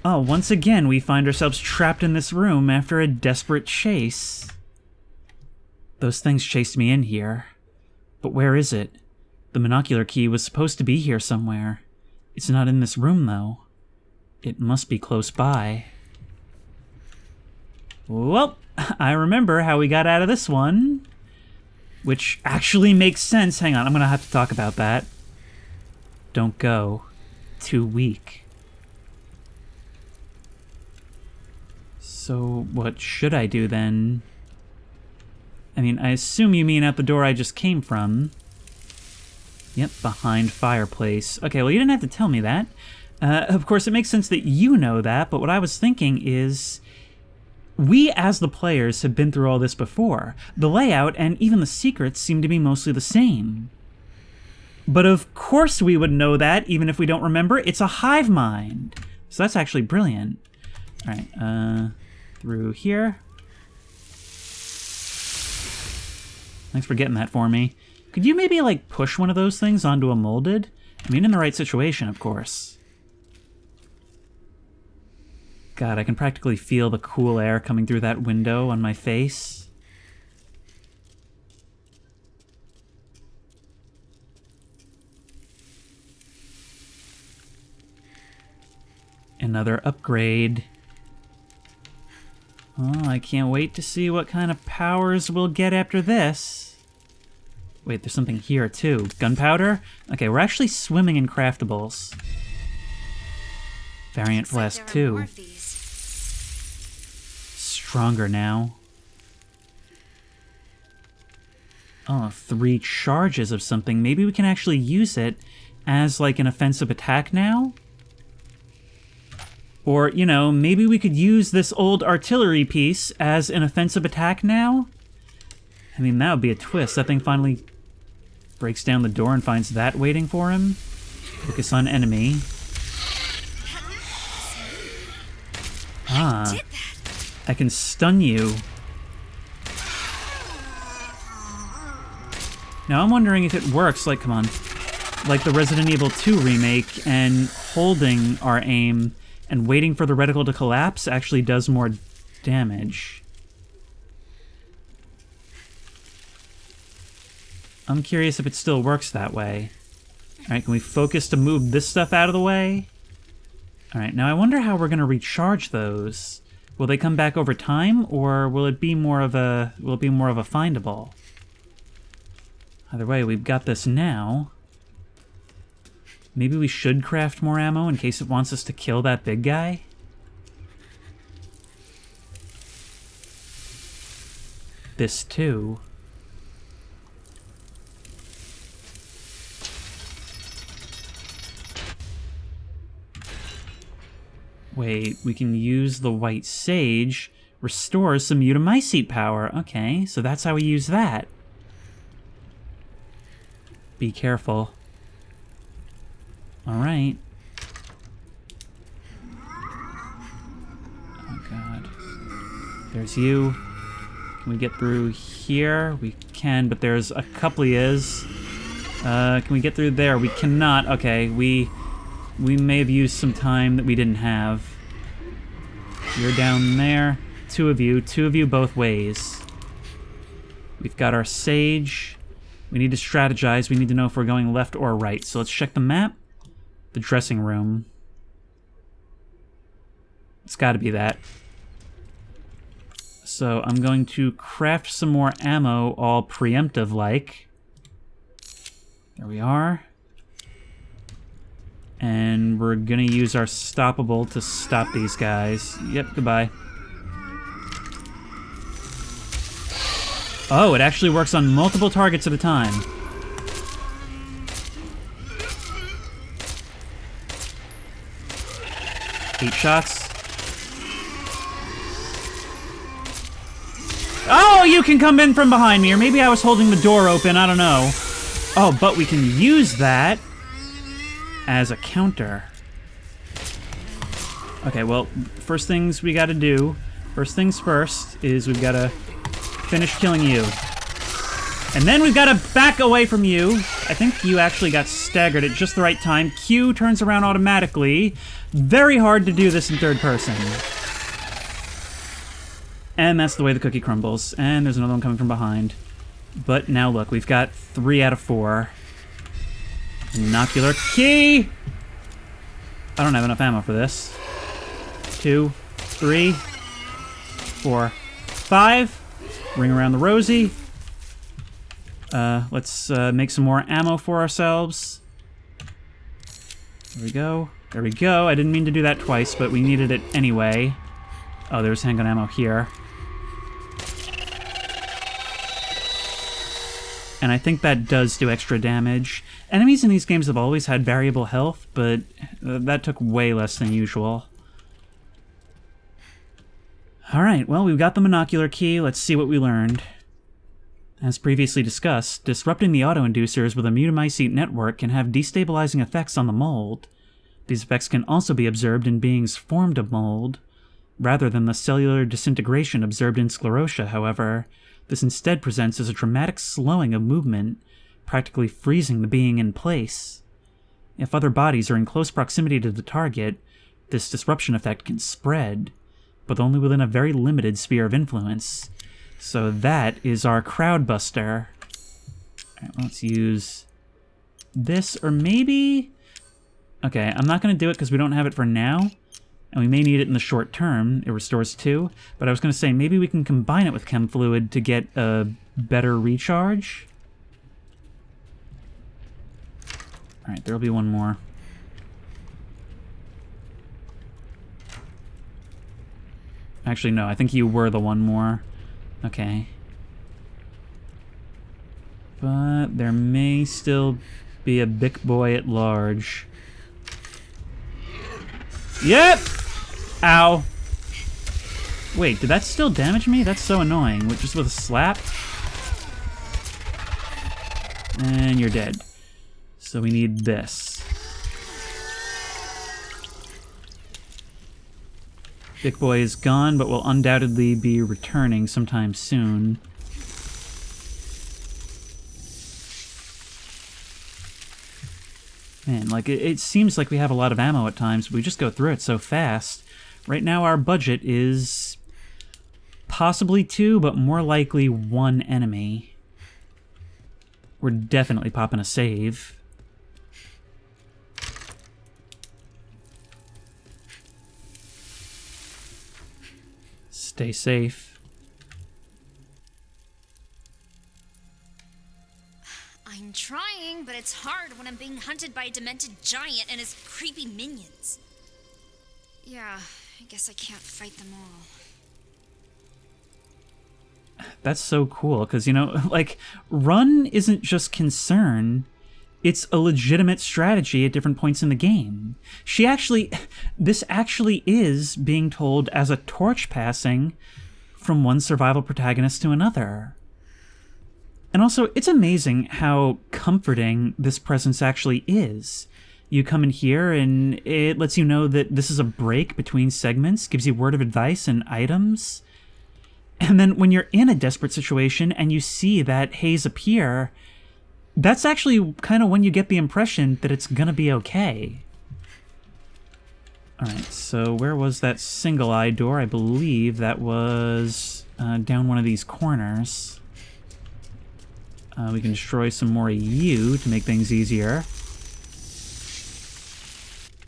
Oh, once again, we find ourselves trapped in this room after a desperate chase. Those things chased me in here. But where is it? The monocular key was supposed to be here somewhere. It's not in this room, though. It must be close by. Well, I remember how we got out of this one. Which actually makes sense. Hang on, I'm gonna have to talk about that. Don't go. Too weak. So what should I do then? I mean, I assume you mean out the door I just came from. Yep, behind fireplace. Okay, well, you didn't have to tell me that. Of course, it makes sense that you know that, but what I was thinking is... we, as the players, have been through all this before. The layout and even the secrets seem to be mostly the same. But of course we would know that, even if we don't remember. It's a hive mind. So that's actually brilliant. Alright, through here. Thanks for getting that for me. Could you maybe, like, push one of those things onto a molded? I mean, in the right situation, of course. God, I can practically feel the cool air coming through that window on my face. Another upgrade. Oh, I can't wait to see what kind of powers we'll get after this. Wait, there's something here too. Gunpowder? Okay, we're actually swimming in craftables. Variant Flask 2. Stronger now. Oh, 3 charges of something. Maybe we can actually use it as like an offensive attack now? Or, you know, maybe we could use this old artillery piece as an offensive attack now? I mean, that would be a twist. That thing finally breaks down the door and finds that waiting for him. Focus on enemy. Ah. I can stun you. Now I'm wondering if it works, like, come on, like the Resident Evil 2 remake, and holding our aim and waiting for the reticle to collapse actually does more damage. I'm curious if it still works that way. Alright, can we focus to move this stuff out of the way? Alright, now I wonder how we're gonna recharge those. Will they come back over time, or will it be more of a findable? Either way, we've got this now. Maybe we should craft more ammo in case it wants us to kill that big guy? This too. Wait, we can use the white sage, restores some mutamycete power. Okay, so that's how we use that. Be careful. Alright. Oh god. There's you. Can we get through here? We can, but there's a couple is. Can we get through there? We cannot. Okay, we may have used some time that we didn't have. You're down there. Two of you both ways. We've got our sage. We need to strategize. We need to know if we're going left or right. So let's check the map. The dressing room. It's got to be that. So I'm going to craft some more ammo, all preemptive-like. There we are. And we're gonna use our stoppable to stop these guys. Yep, goodbye. Oh, it actually works on multiple targets at a time. Eight shots. Oh, you can come in from behind me, or maybe I was holding the door open, I don't know. Oh, but we can use that as a counter. Okay, well, first things first is we've got to finish killing you. And then we've got to back away from you. I think you actually got staggered at just the right time. Q turns around automatically. Very hard to do this in third person. And that's the way the cookie crumbles. And there's another one coming from behind. But now look, we've got 3 out of 4. Binocular key! I don't have enough ammo for this. 2, 3, 4, 5. Ring around the rosy. Let's make some more ammo for ourselves. There we go. There we go. I didn't mean to do that twice, but we needed it anyway. Oh, there's handgun ammo here. And I think that does do extra damage. Enemies in these games have always had variable health, but that took way less than usual. Alright, well, we've got the monocular key. Let's see what we learned. As previously discussed, disrupting the autoinducers with a mutamycete network can have destabilizing effects on the mold. These effects can also be observed in beings formed of mold. Rather than the cellular disintegration observed in sclerotia, however, this instead presents as a dramatic slowing of movement, practically freezing the being in place. If other bodies are in close proximity to the target, this disruption effect can spread, but only within a very limited sphere of influence. So that is our crowd buster. Alright, let's use this, or maybe... Okay, I'm not going to do it because we don't have it for now, and we may need it in the short term. It restores 2, but I was going to say maybe we can combine it with chem fluid to get a better recharge. Alright, there'll be one more. Actually, no, I think you were the one more. Okay. But there may still be a big boy at large. Yep! Ow. Wait, did that still damage me? That's so annoying. Just with a slap? And you're dead. So we need this. Big Boy is gone, but will undoubtedly be returning sometime soon. Man, like, it seems like we have a lot of ammo at times, but we just go through it so fast. Right now our budget is possibly 2, but more likely 1 enemy. We're definitely popping a save. Stay safe. I'm trying, but it's hard when I'm being hunted by a demented giant and his creepy minions. Yeah, I guess I can't fight them all. That's so cool, because, you know, like, run isn't just concern, it's a legitimate strategy at different points in the game. This actually is being told as a torch passing from one survival protagonist to another. And also, it's amazing how comforting this presence actually is. You come in here and it lets you know that this is a break between segments, gives you word of advice and items. And then when you're in a desperate situation and you see that haze appear, that's actually kind of when you get the impression that it's gonna be okay. Alright, so where was that single-eye door? I believe that was down one of these corners. We can destroy some more of you to make things easier.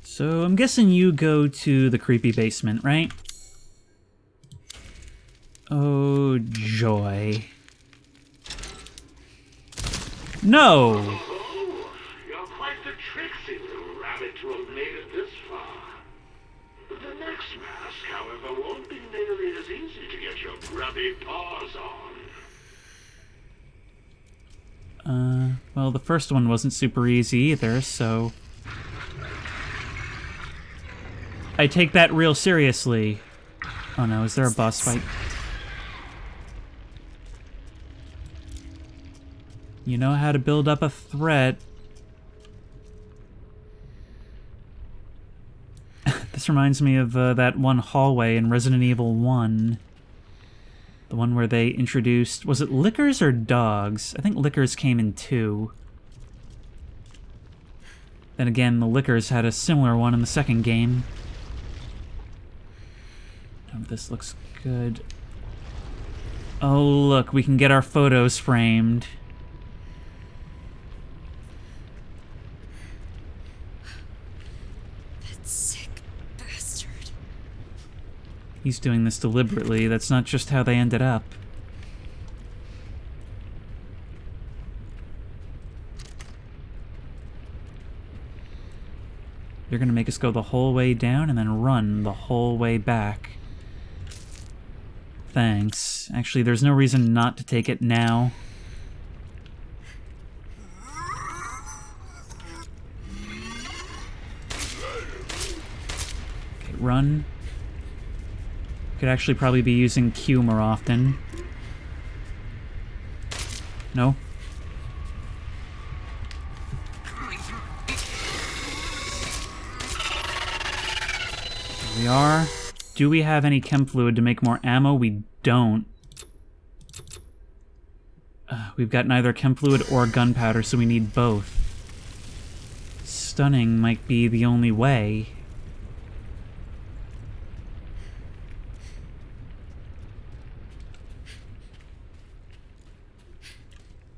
So I'm guessing you go to the creepy basement, right? Oh, joy. No! You're quite the tricksy little rabbit to have made it this far. The next mask, however, won't be nearly as easy to get your grubby paws on. Well, the first one wasn't super easy either, so... I take that real seriously. Oh no, is there a boss fight? You know how to build up a threat. This reminds me of that one hallway in Resident Evil 1. The one where they introduced... Was it lickers or dogs? I think lickers came in 2. Then again, the lickers had a similar one in the second game. Oh, this looks good. Oh, look, we can get our photos framed. That sick bastard. He's doing this deliberately. That's not just how they ended up. They're gonna make us go the whole way down and then run the whole way back. Thanks. Actually, there's no reason not to take it now. Okay, run. Could actually probably be using Q more often. No? Here we are. Do we have any chem fluid to make more ammo? We don't. We've got neither chem fluid or gunpowder, so we need both. Stunning might be the only way.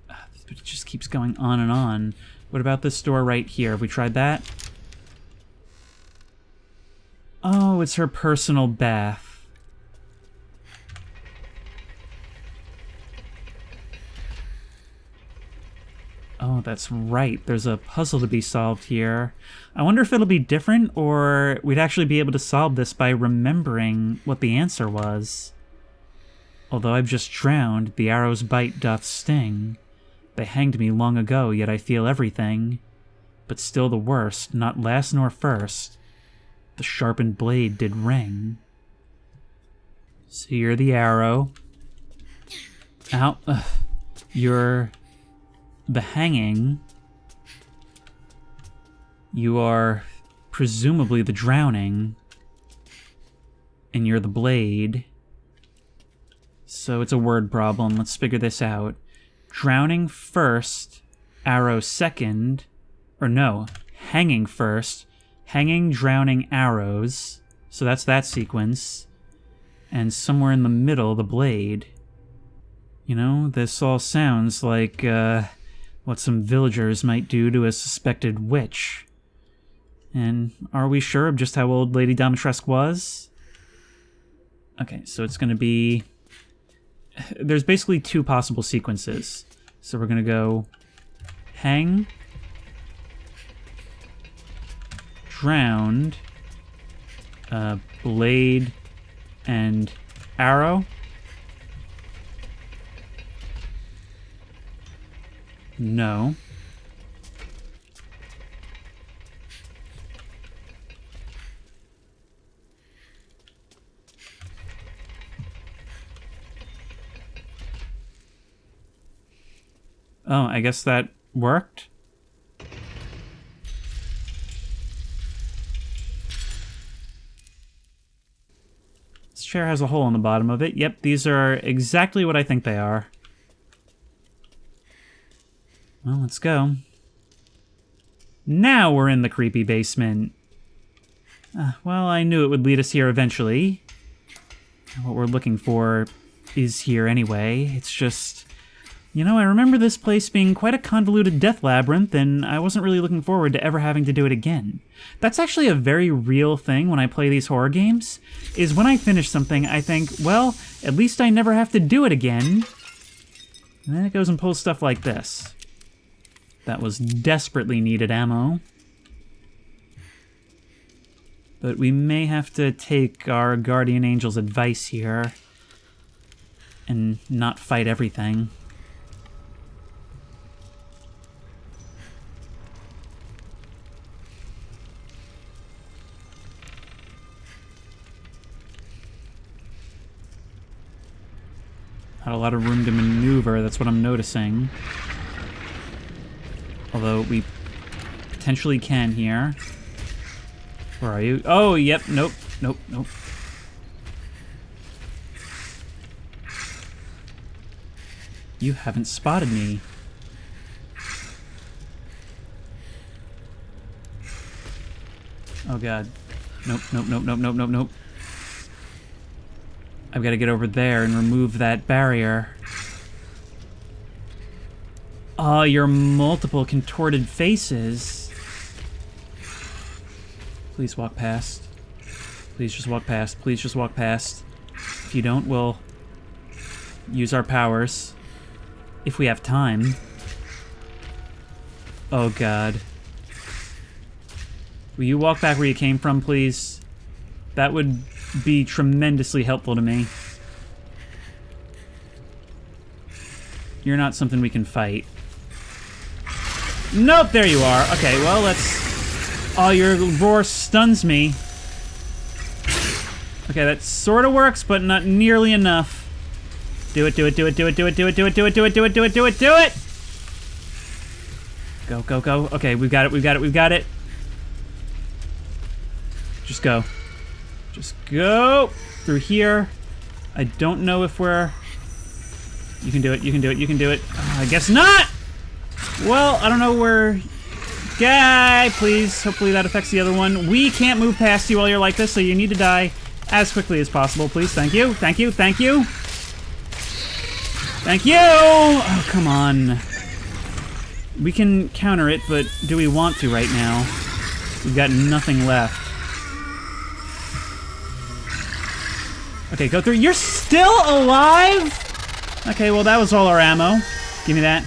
But it just keeps going on and on. What about this door right here? Have we tried that? Oh, it's her personal bath. Oh, that's right. There's a puzzle to be solved here. I wonder if it'll be different, or we'd actually be able to solve this by remembering what the answer was. Although I've just drowned, the arrow's bite doth sting. They hanged me long ago, yet I feel everything. But still the worst, not last nor first. The sharpened blade did ring. So you're the arrow. Ow. Ugh. You're the hanging. You are presumably the drowning. And you're the blade. So it's a word problem. Let's figure this out. Drowning first, arrow second. Or no, hanging first. Hanging, drowning, arrows. So that's that sequence. And somewhere in the middle, the blade. You know, this all sounds like what some villagers might do to a suspected witch. And are we sure of just how old Lady Dimitrescu was? Okay, so it's going to be... There's basically 2 possible sequences. So we're going to go hang... drowned, blade, and arrow. No. Oh, I guess that worked. Chair has a hole in the bottom of it. Yep, these are exactly what I think they are. Well, let's go. Now we're in the creepy basement. Well, I knew it would lead us here eventually. What we're looking for is here anyway. It's just... You know, I remember this place being quite a convoluted death labyrinth, and I wasn't really looking forward to ever having to do it again. That's actually a very real thing when I play these horror games, is when I finish something, I think, well, at least I never have to do it again. And then it goes and pulls stuff like this. That was desperately needed ammo. But we may have to take our guardian angel's advice here and not fight everything. Not a lot of room to maneuver, that's what I'm noticing. Although we potentially can here. Where are you? Oh, yep. Nope. Nope. Nope. You haven't spotted me. Oh god. Nope, nope, nope, nope, nope, nope, nope. I've got to get over there and remove that barrier. Oh, your multiple contorted faces. Please walk past. Please just walk past. Please just walk past. If you don't, we'll use our powers. If we have time. Oh god. Will you walk back where you came from, please? That would be tremendously helpful to me. You're not something we can fight. Nope, there you are. Okay, well, let's... Oh, your roar stuns me. Okay, that sort of works, but not nearly enough. Do it, do it, do it, do it, do it, do it, do it, do it, do it, do it, do it, do it, do it! Go, go, go. Okay, we've got it, we've got it, we've got it. Just go. Just go through here. I don't know if we're... You can do it, you can do it, you can do it. I guess not! Well, I don't know where... Guy, please. Hopefully that affects the other one. We can't move past you while you're like this, so you need to die as quickly as possible, please. Thank you, thank you, thank you. Thank you! Oh, come on. We can counter it, but do we want to right now? We've got nothing left. Okay, go through. You're still alive?! Okay, well, that was all our ammo. Give me that.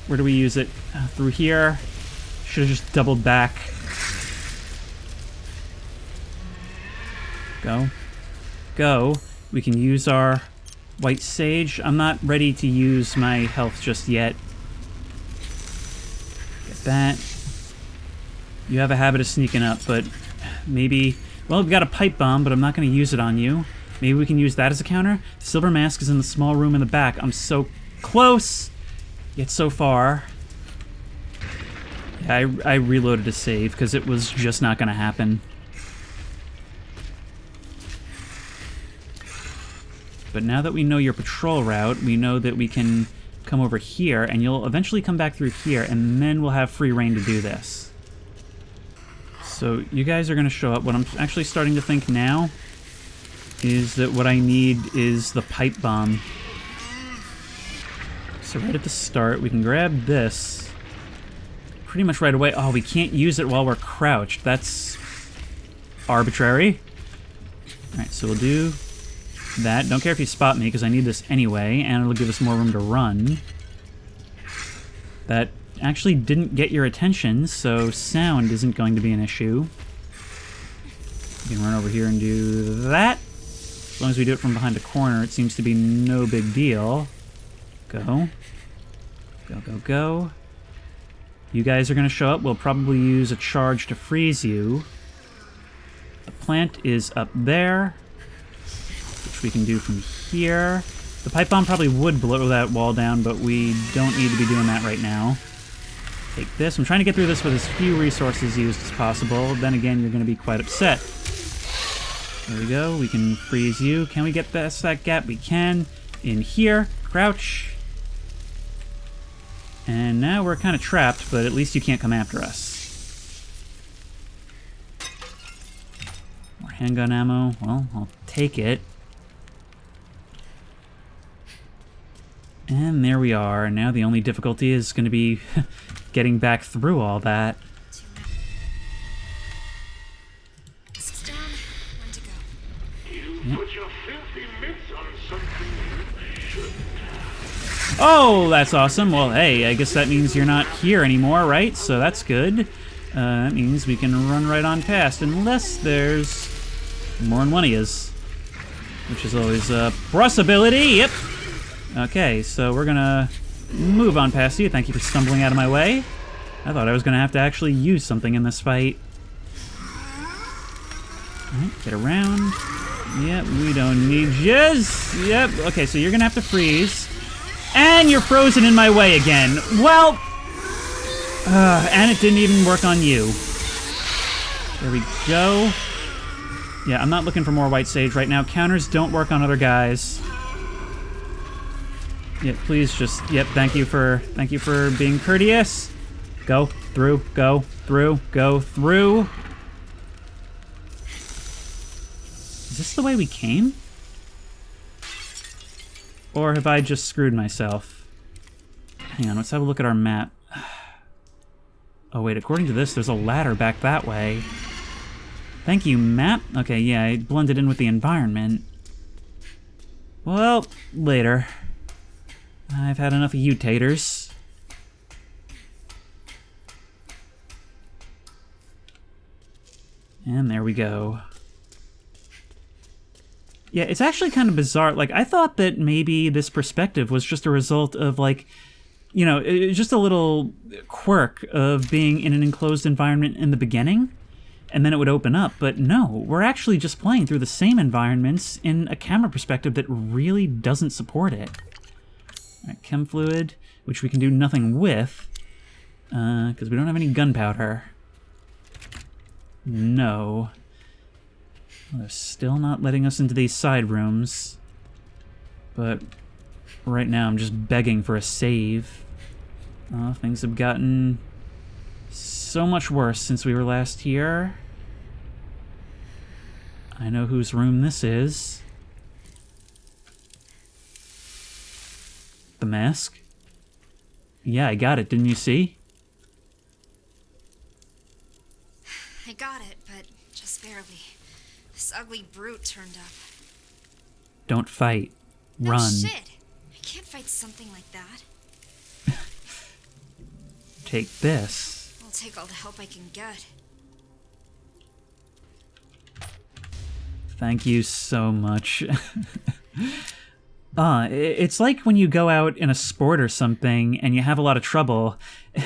Where do we use it? Through here. Should have just doubled back. Go. Go. We can use our white sage. I'm not ready to use my health just yet. Get that. You have a habit of sneaking up, but maybe... Well, we've got a pipe bomb, but I'm not going to use it on you. Maybe we can use that as a counter? The silver mask is in the small room in the back. I'm so close, yet so far. Yeah, I reloaded to save, because it was just not going to happen. But now that we know your patrol route, we know that we can come over here, and you'll eventually come back through here, and then we'll have free reign to do this. So you guys are going to show up. What I'm actually starting to think now is that what I need is the pipe bomb. So right at the start, we can grab this pretty much right away. Oh, we can't use it while we're crouched. That's arbitrary. Alright, so we'll do that. Don't care if you spot me, because I need this anyway, and it'll give us more room to run. That actually didn't get your attention, so sound isn't going to be an issue. We can run over here and do that. As long as we do it from behind a corner, it seems to be no big deal. Go. Go, go, go. You guys are going to show up. We'll probably use a charge to freeze you. The plant is up there, which we can do from here. The pipe bomb probably would blow that wall down, but we don't need to be doing that right now. Take this. I'm trying to get through this with as few resources used as possible. Then again, you're going to be quite upset. There we go. We can freeze you. Can we get past that gap? We can. In here. Crouch. And now we're kind of trapped, but at least you can't come after us. More handgun ammo. Well, I'll take it. And there we are. Now the only difficulty is going to be getting back through all that. This is down. When to go? You put your filthy mitts on something you shouldn't have. Oh, that's awesome. Well, hey, I guess that means you're not here anymore, right? So that's good. That means we can run right on past, unless there's more than one of yous, which is always a possibility. Yep. Okay, so we're gonna move on past you. Thank you for stumbling out of my way. I thought I was gonna have to actually use something in this fight. Alright, get around. Yep, we don't need jizz. Yep, okay, so you're gonna have to freeze. And you're frozen in my way again. Well, And it didn't even work on you. There we go. Yeah, I'm not looking for more white sage right now. Counters don't work on other guys. Yeah, please just... Yep, thank you for being courteous. Go through, go through, go through. Is this the way we came? Or have I just screwed myself? Hang on, let's have a look at our map. Oh wait, according to this, there's a ladder back that way. Thank you, map. Okay, yeah, I blended in with the environment. Well, later. I've had enough of you taters. And there we go. Yeah, it's actually kind of bizarre. Like, I thought that maybe this perspective was just a result of, like, you know, just a little quirk of being in an enclosed environment in the beginning, and then it would open up. But no, we're actually just playing through the same environments in a camera perspective that really doesn't support it. All right, chem fluid, which we can do nothing with, because we don't have any gunpowder. No. Well, they're still not letting us into these side rooms. But right now I'm just begging for a save. Things have gotten so much worse since we were last here. I know whose room this is. The mask? Yeah, I got it, didn't you see? I got it, but just barely. This ugly brute turned up. Don't fight. No Run. shit! I can't fight something like that. Take this. I'll take all the help I can get. Thank you so much. It's like when you go out in a sport or something and you have a lot of trouble,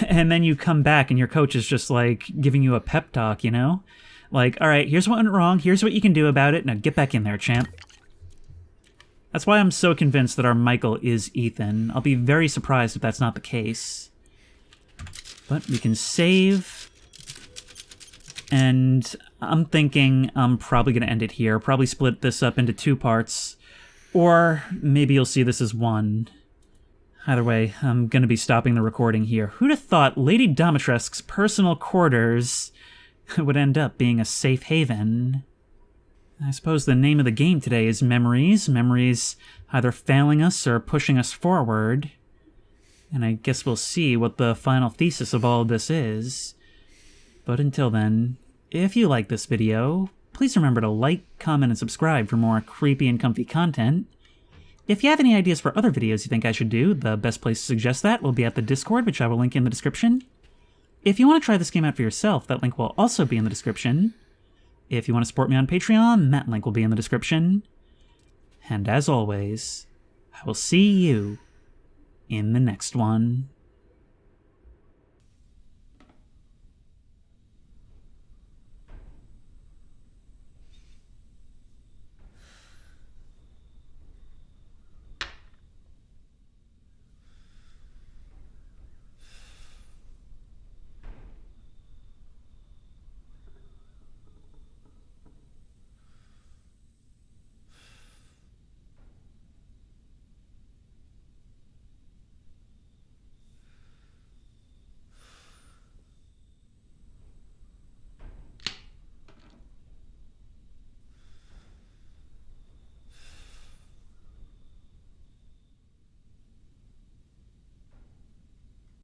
and then you come back and your coach is just like giving you a pep talk, you know? Like, all right, here's what went wrong, here's what you can do about it, now get back in there, champ. That's why I'm so convinced that our Michael is Ethan. I'll be very surprised if that's not the case. But we can save. And I'm thinking I'm probably going to end it here. Probably split this up into 2 parts. Or maybe you'll see this as 1. Either way, I'm going to be stopping the recording here. Who'd have thought Lady Domitresk's personal quarters would end up being a safe haven? I suppose the name of the game today is Memories. Memories either failing us or pushing us forward. And I guess we'll see what the final thesis of all of this is. But until then, if you like this video, please remember to like, comment, and subscribe for more creepy and comfy content. If you have any ideas for other videos you think I should do, the best place to suggest that will be at the Discord, which I will link in the description. If you want to try this game out for yourself, that link will also be in the description. If you want to support me on Patreon, that link will be in the description. And as always, I will see you in the next one.